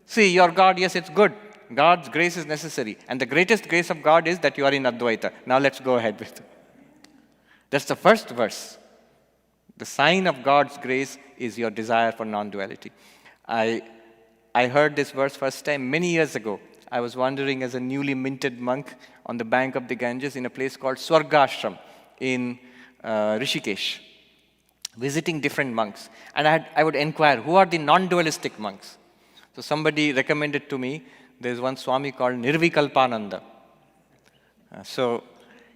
See, your God, yes, it's good. God's grace is necessary. And the greatest grace of God is that you are in Advaita. Now let's go ahead with it. That's the first verse. The sign of God's grace is your desire for non-duality. I heard this verse first time many years ago. I was wandering as a newly minted monk on the bank of the Ganges in a place called Swargashram in Rishikesh, visiting different monks. And I would inquire, who are the non-dualistic monks? So somebody recommended to me, there's one Swami called Nirvikalpananda. So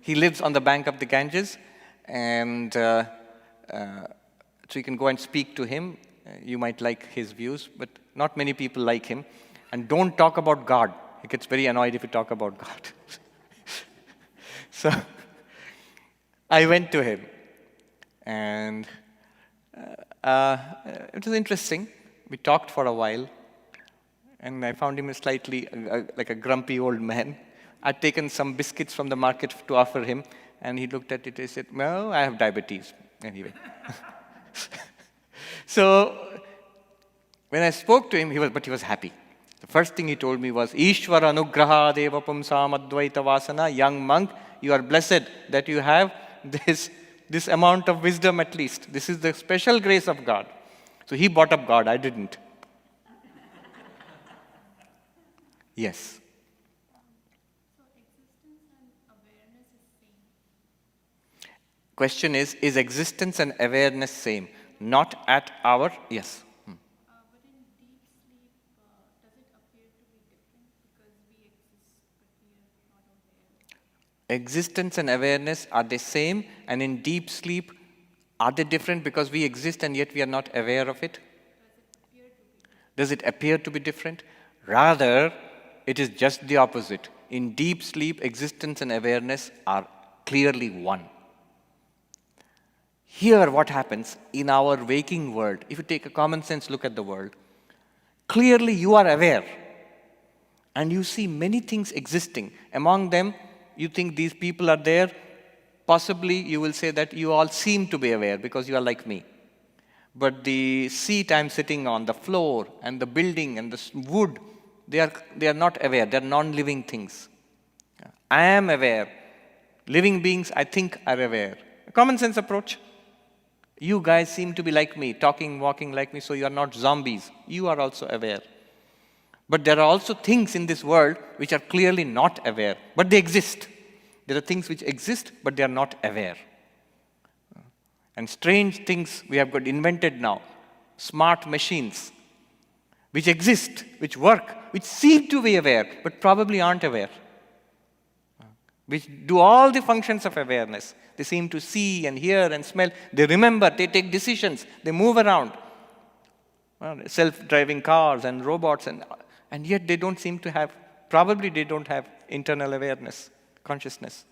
he lives on the bank of the Ganges, and so you can go and speak to him. You might like his views, but not many people like him. And don't talk about God. He gets very annoyed if you talk about God. So I went to him, and it was interesting. We talked for a while, and I found him slightly like a grumpy old man. I'd taken some biscuits from the market to offer him, and he looked at it and said, well, I have diabetes. Anyway. So when I spoke to him, he was happy. The first thing he told me was, Ishvara anugraha deva pumsam advaita vasana, young monk, you are blessed that you have this amount of wisdom at least. This is the special grace of God. So he brought up God, I didn't. Yes. Question is existence and awareness same? Not at our, yes. But in deep sleep, does it appear to be different because we exist but we are not aware? Existence and awareness, are they same? And in deep sleep, are they different because we exist and yet we are not aware of it? Does it appear to be different? Rather, it is just the opposite. In deep sleep, existence and awareness are clearly one. Here, what happens in our waking world, if you take a common sense look at the world, clearly you are aware and you see many things existing. Among them, you think these people are there. Possibly, you will say that you all seem to be aware because you are like me. But the seat I'm sitting on, the floor, and the building, and the wood, they are not aware. They are non-living things. I am aware. Living beings, I think, are aware. A common sense approach. You guys seem to be like me, talking, walking like me, so you are not zombies. You are also aware. But there are also things in this world which are clearly not aware, but they exist. There are things which exist, but they are not aware. And strange things we have got invented now. Smart machines, which exist, which work, which seem to be aware, but probably aren't aware. Which do all the functions of awareness. They seem to see and hear and smell. They remember, they take decisions, they move around. Self-driving cars and robots, and yet they don't seem to have, probably they don't have internal awareness, consciousness.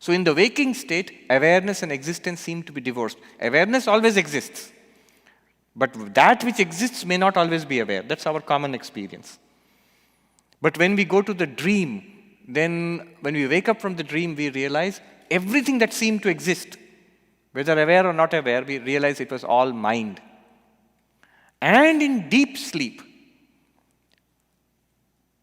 So in the waking state, awareness and existence seem to be divorced. Awareness always exists. But that which exists may not always be aware. That's our common experience. But when we go to the dream, then when we wake up from the dream, we realize everything that seemed to exist, whether aware or not aware, we realize it was all mind. And in deep sleep,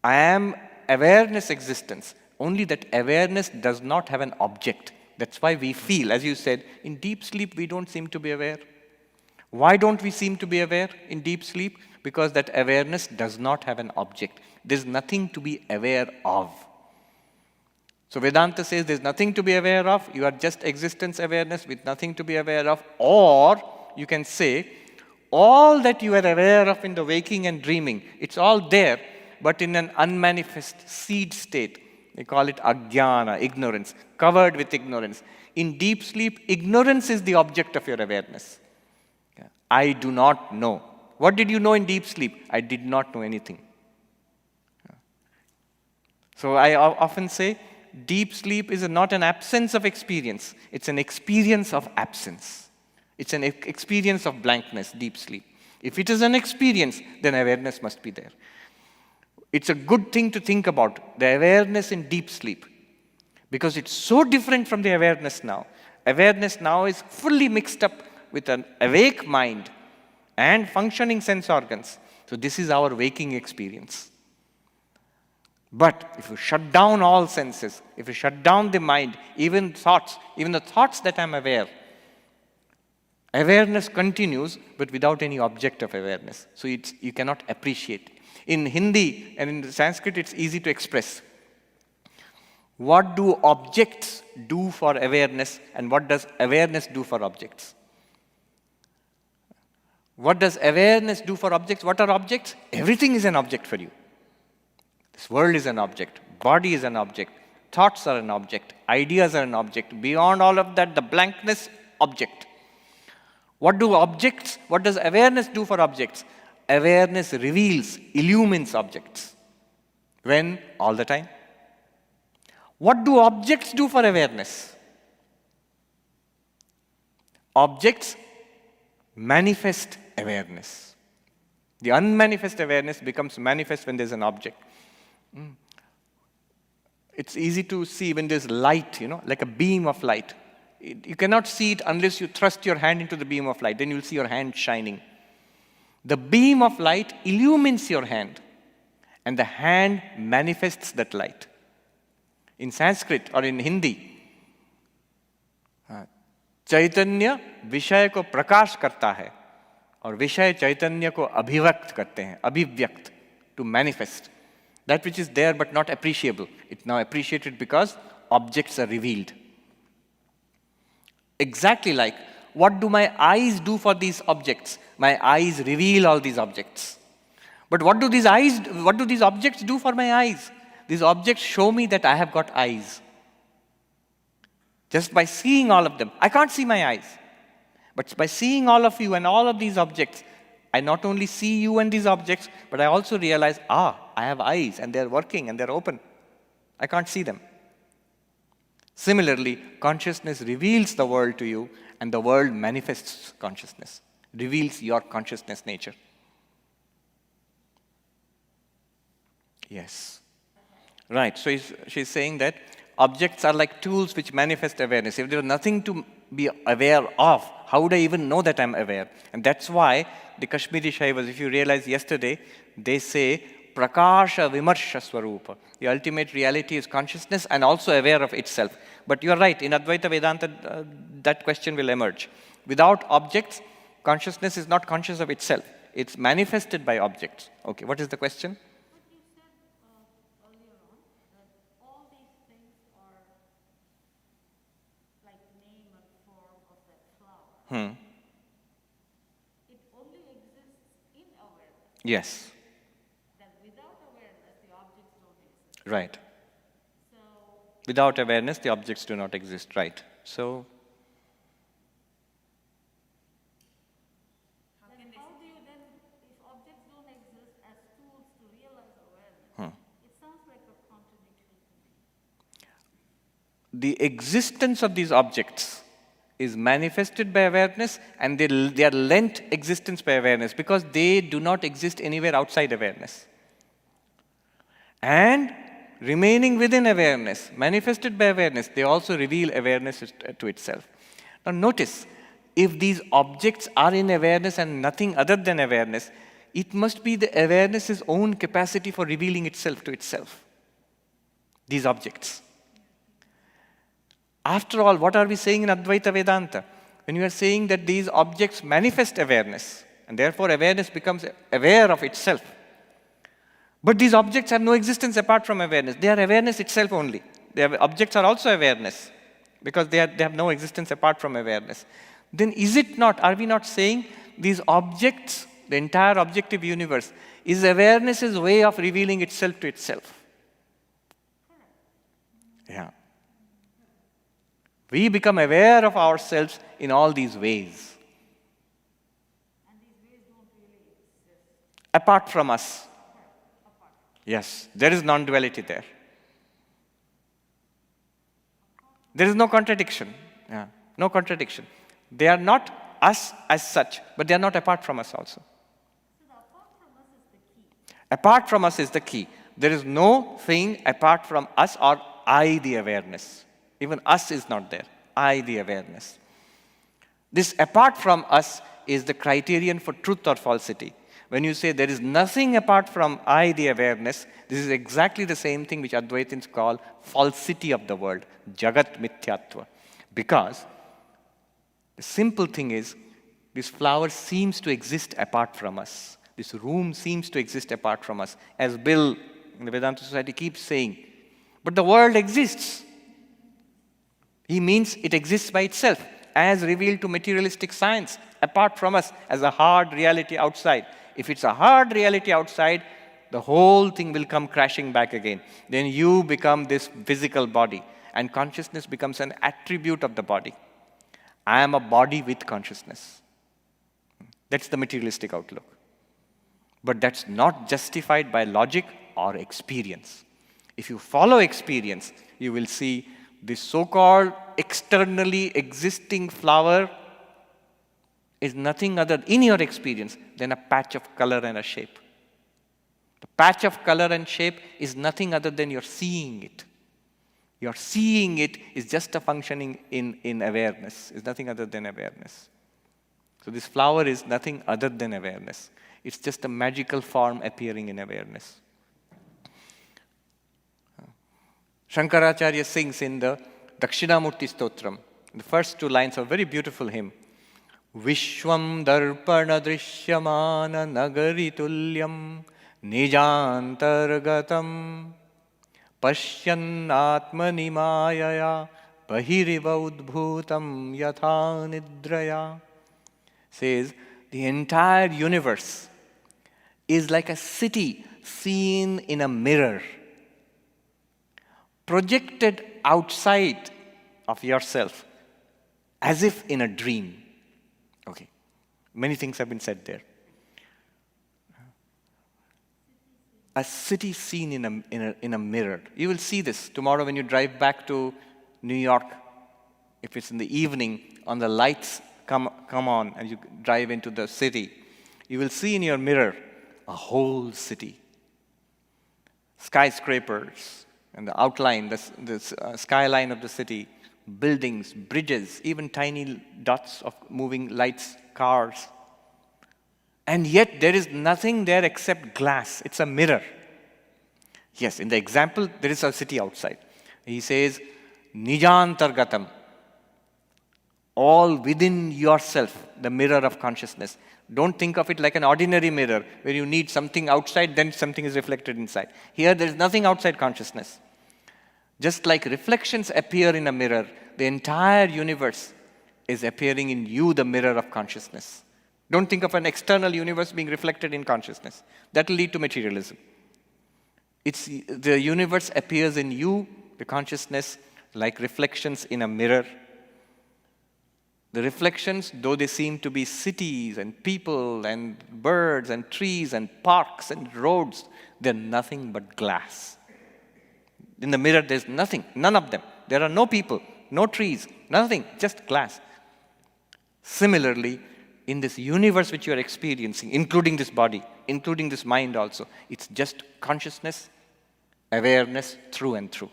I am awareness existence. Only that awareness does not have an object. That's why we feel, as you said, in deep sleep we don't seem to be aware. Why don't we seem to be aware in deep sleep? Because that awareness does not have an object. There's nothing to be aware of. So Vedanta says there's nothing to be aware of. You are just existence awareness with nothing to be aware of. Or you can say, all that you are aware of in the waking and dreaming, it's all there, but in an unmanifest seed state. They call it ajnana, ignorance, covered with ignorance. In deep sleep, ignorance is the object of your awareness. I do not know. What did you know in deep sleep? I did not know anything. So I often say, deep sleep is not an absence of experience. It's an experience of absence. It's an experience of blankness, deep sleep. If it is an experience, then awareness must be there. It's a good thing to think about, the awareness in deep sleep, because it's so different from the awareness now. Awareness now is fully mixed up with an awake mind and functioning sense organs. So this is our waking experience. But if you shut down all senses, if you shut down the mind, even the thoughts that I'm aware, awareness continues, but without any object of awareness. So you cannot appreciate. In Hindi and in Sanskrit, it's easy to express. What do objects do for awareness, and what does awareness do for objects? What does awareness do for objects? What are objects? Everything is an object for you. This world is an object. Body is an object. Thoughts are an object. Ideas are an object. Beyond all of that, the blankness, object. What does awareness do for objects? Awareness reveals, illumines objects. When? All the time. What do objects do for awareness? Objects manifest awareness. The unmanifest awareness becomes manifest when there's an object. It's easy to see when there's light, like a beam of light. You cannot see it unless you thrust your hand into the beam of light. Then you'll see your hand shining. The beam of light illumines your hand, and the hand manifests that light. In Sanskrit or in Hindi, चैतन्य विषय को प्रकाश करता है और विषय चैतन्य को अभिव्यक्त करते हैं, अभिव्यक्त, to manifest. That which is there but not appreciable, it's now appreciated because objects are revealed. Exactly like, what do my eyes do for these objects? My eyes reveal all these objects. But what do these objects do for my eyes? These objects show me that I have got eyes. Just by seeing all of them. I can't see my eyes. But by seeing all of you and all of these objects, I not only see you and these objects, but I also realize, I have eyes and they're working and they're open. I can't see them. Similarly, consciousness reveals the world to you, and the world manifests consciousness, reveals your consciousness nature. Yes. Right, so she's saying that objects are like tools which manifest awareness. If there is nothing to be aware of, how would I even know that I'm aware? And that's why the Kashmiri Shaivas, if you realize yesterday, they say, Prakasha Vimarsha Swarupa. The ultimate reality is consciousness and also aware of itself. But you're right, in Advaita Vedanta, that question will emerge. Without objects, consciousness is not conscious of itself. It's manifested by objects. Okay, what is the question? But you said earlier on that all these things are like name and form of that flower. It only exists in awareness. Yes. That without awareness, the objects don't exist. Right. So, Without awareness, the objects do not exist. Right. So, then how do you then, if objects don't exist as tools to realize awareness, it sounds like a contradiction to me. the existence of these objects is manifested by awareness, and they are lent existence by awareness because they do not exist anywhere outside awareness. And remaining within awareness, manifested by awareness, they also reveal awareness to itself. Now notice, if these objects are in awareness and nothing other than awareness, it must be the awareness's own capacity for revealing itself to itself. These objects. After all, what are we saying in Advaita Vedanta? When we are saying that these objects manifest awareness, and therefore awareness becomes aware of itself. But these objects have no existence apart from awareness. They are awareness itself only. Objects are also awareness, because they have no existence apart from awareness. Then are we not saying these objects, the entire objective universe, is awareness's way of revealing itself to itself? Yeah. We become aware of ourselves in all these ways. And these ways don't really exist. Apart from us. Yes, there is non-duality there. There is no contradiction. Yeah, no contradiction. They are not us as such, but they are not apart from us also. So the apart from us is the key. Apart from us is the key. There is no thing apart from us or I, the awareness. Even us is not there. I, the awareness. This apart from us is the criterion for truth or falsity. When you say there is nothing apart from I, the awareness, this is exactly the same thing which Advaitins call falsity of the world, Jagat Mithyatva. Because the simple thing is, this flower seems to exist apart from us. This room seems to exist apart from us, as Bill in the Vedanta Society keeps saying. But the world exists. He means it exists by itself, as revealed to materialistic science, apart from us, as a hard reality outside. If it's a hard reality outside, the whole thing will come crashing back again. Then you become this physical body, and consciousness becomes an attribute of the body. I am a body with consciousness. That's the materialistic outlook. But that's not justified by logic or experience. If you follow experience, you will see this so-called externally existing flower is nothing other, in your experience, than a patch of color and a shape. The patch of color and shape is nothing other than you're seeing it. Your seeing it is just a functioning in awareness. It's nothing other than awareness. So this flower is nothing other than awareness. It's just a magical form appearing in awareness. Shankaracharya sings in the Dakshinamurti Stotram. The first two lines are a very beautiful hymn. Vishwam darpana drishyamana nagari tulyam nijantargatam pashyan atmani mayaya bahiriva udbhutam yatha nidraya. Says, the entire universe is like a city seen in a mirror, projected outside of yourself, as if in a dream. Okay, many things have been said there. A city seen in a mirror. You will see this tomorrow when you drive back to New York. If it's in the evening, on the lights come on and you drive into the city, you will see in your mirror a whole city. Skyscrapers, and the outline, the skyline of the city, buildings, bridges, even tiny dots of moving lights, cars. And yet there is nothing there except glass. It's a mirror. Yes, in the example, there is a city outside. He says, Nijantargatam. All within yourself, the mirror of consciousness. Don't think of it like an ordinary mirror where you need something outside, then something is reflected inside. Here, there is nothing outside consciousness. Just like reflections appear in a mirror, the entire universe is appearing in you, the mirror of consciousness. Don't think of an external universe being reflected in consciousness. That will lead to materialism. The universe appears in you, the consciousness, like reflections in a mirror. The reflections, though they seem to be cities and people and birds and trees and parks and roads, they're nothing but glass. In the mirror, there's nothing, none of them. There are no people, no trees, nothing, just glass. Similarly, in this universe which you are experiencing, including this body, including this mind also, it's just consciousness, awareness through and through.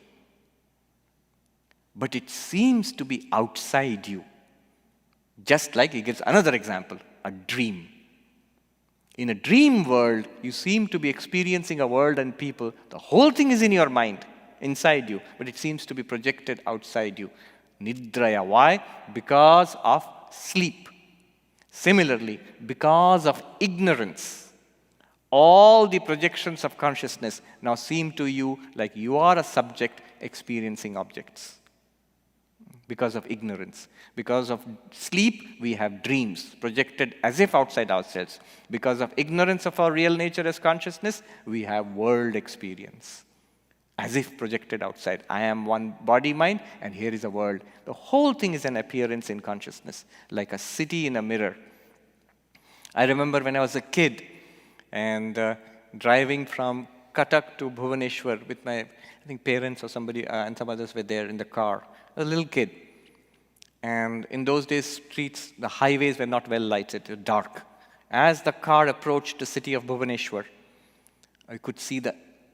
But it seems to be outside you. Just like he gives another example, a dream. In a dream world, you seem to be experiencing a world and people. The whole thing is in your mind, inside you, but it seems to be projected outside you. Nidraya. Why? Because of sleep. Similarly, because of ignorance, all the projections of consciousness now seem to you like you are a subject experiencing objects. Because of ignorance. Because of sleep, we have dreams projected as if outside ourselves. Because of ignorance of our real nature as consciousness, we have world experience. As if projected outside. I am one body mind, and here is a world. The whole thing is an appearance in consciousness, like a city in a mirror. I remember when I was a kid, and driving from Cuttack to Bhubaneswar with my, parents or somebody, and some others were there in the car. A little kid. And in those days, streets, the highways were not well lighted, they were dark. As the car approached the city of Bhubaneswar, I could see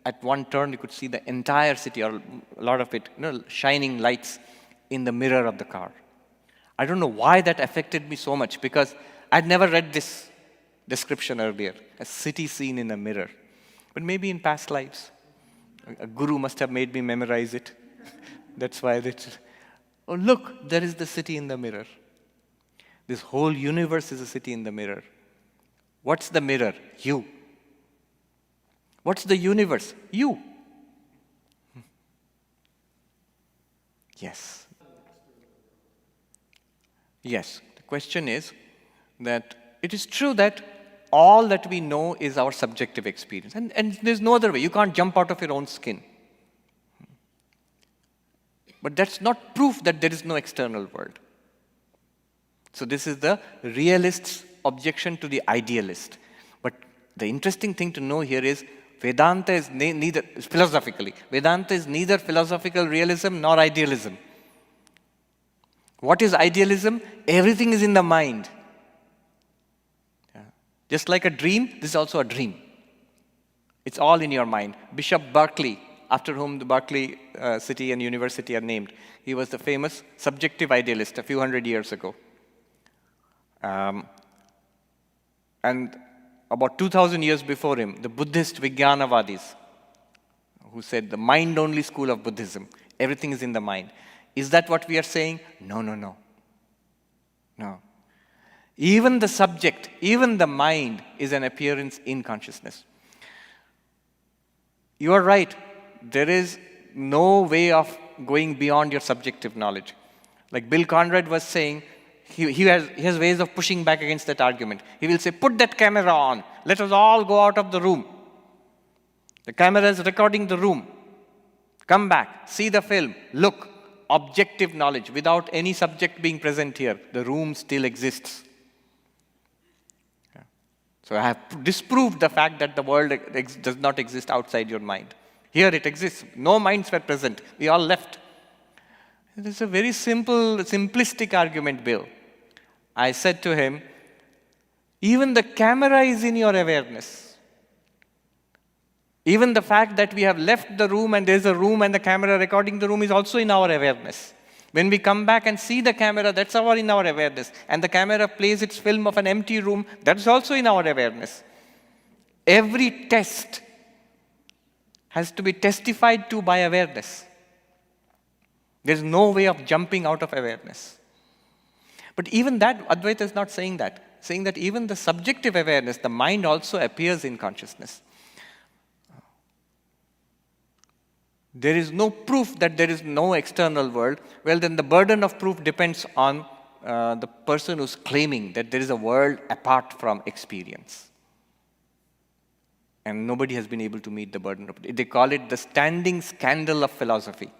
at one turn, you could see the entire city, or a lot of it, shining lights in the mirror of the car. I don't know why that affected me so much, because I'd never read this description earlier, a city seen in a mirror. But maybe in past lives, a guru must have made me memorize it. That's why oh look, there is the city in the mirror. This whole universe is a city in the mirror. What's the mirror? You. What's the universe? You. Yes. Yes. The question is that it is true that all that we know is our subjective experience. And there's no other way. You can't jump out of your own skin. But that's not proof that there is no external world. So this is the realist's objection to the idealist. But the interesting thing to know here is Vedanta is neither, philosophically, Vedanta is neither philosophical realism nor idealism. What is idealism? Everything is in the mind. Yeah. Just like a dream, this is also a dream. It's all in your mind. Bishop Berkeley, after whom the Berkeley city and university are named, he was the famous subjective idealist a few hundred years ago. And about 2,000 years before him, the Buddhist Vijnanavadis, who said the mind-only school of Buddhism, everything is in the mind. Is that what we are saying? No, no, no. No. Even the subject, even the mind is an appearance in consciousness. You are right. There is no way of going beyond your subjective knowledge. Like Bill Conrad was saying, he has ways of pushing back against that argument. He will say, put that camera on. Let us all go out of the room. The camera is recording the room. Come back. See the film. Look. Objective knowledge. Without any subject being present here, the room still exists. Yeah. So I have disproved the fact that the world does not exist outside your mind. Here it exists. No minds were present. We all left. It is a very simple, simplistic argument, Bill. I said to him, even the camera is in your awareness. Even the fact that we have left the room and there's a room and the camera recording the room is also in our awareness. When we come back and see the camera, that's in our awareness. And the camera plays its film of an empty room, that's also in our awareness. Every test has to be testified to by awareness. There's no way of jumping out of awareness. But even that, Advaita is not saying that. Saying that even the subjective awareness, the mind also appears in consciousness. There is no proof that there is no external world. Well, then the burden of proof depends on the person who's claiming that there is a world apart from experience. And nobody has been able to meet the burden of it. They call it the standing scandal of philosophy.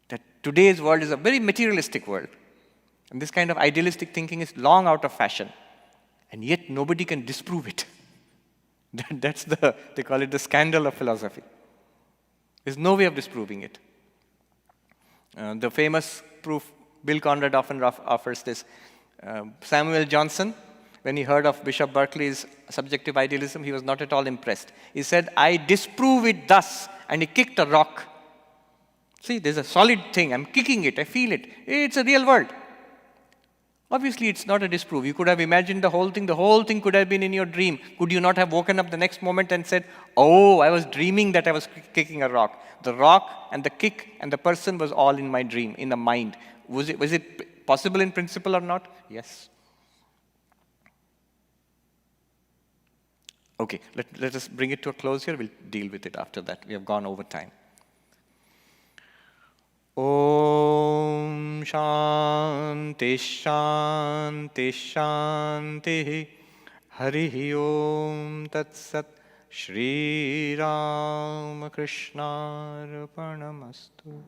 That today's world is a very materialistic world. And this kind of idealistic thinking is long out of fashion. And yet nobody can disprove it. They call it the scandal of philosophy. There's no way of disproving it. The famous proof, Bill Conrad often offers this. Samuel Johnson, when he heard of Bishop Berkeley's subjective idealism, he was not at all impressed. He said, I disprove it thus, and he kicked a rock. See, there's a solid thing. I'm kicking it. I feel it. It's a real world. Obviously, it's not a disproof. You could have imagined the whole thing. The whole thing could have been in your dream. Could you not have woken up the next moment and said, oh, I was dreaming that I was kicking a rock. The rock and the kick and the person was all in my dream, in the mind. Was it possible in principle or not? Yes. Okay, let us bring it to a close here. We'll deal with it after that. We have gone over time. Om Shanti Shanti Shanti Hari Om Tat Sat Shri Ram Krishna Arpanamastu.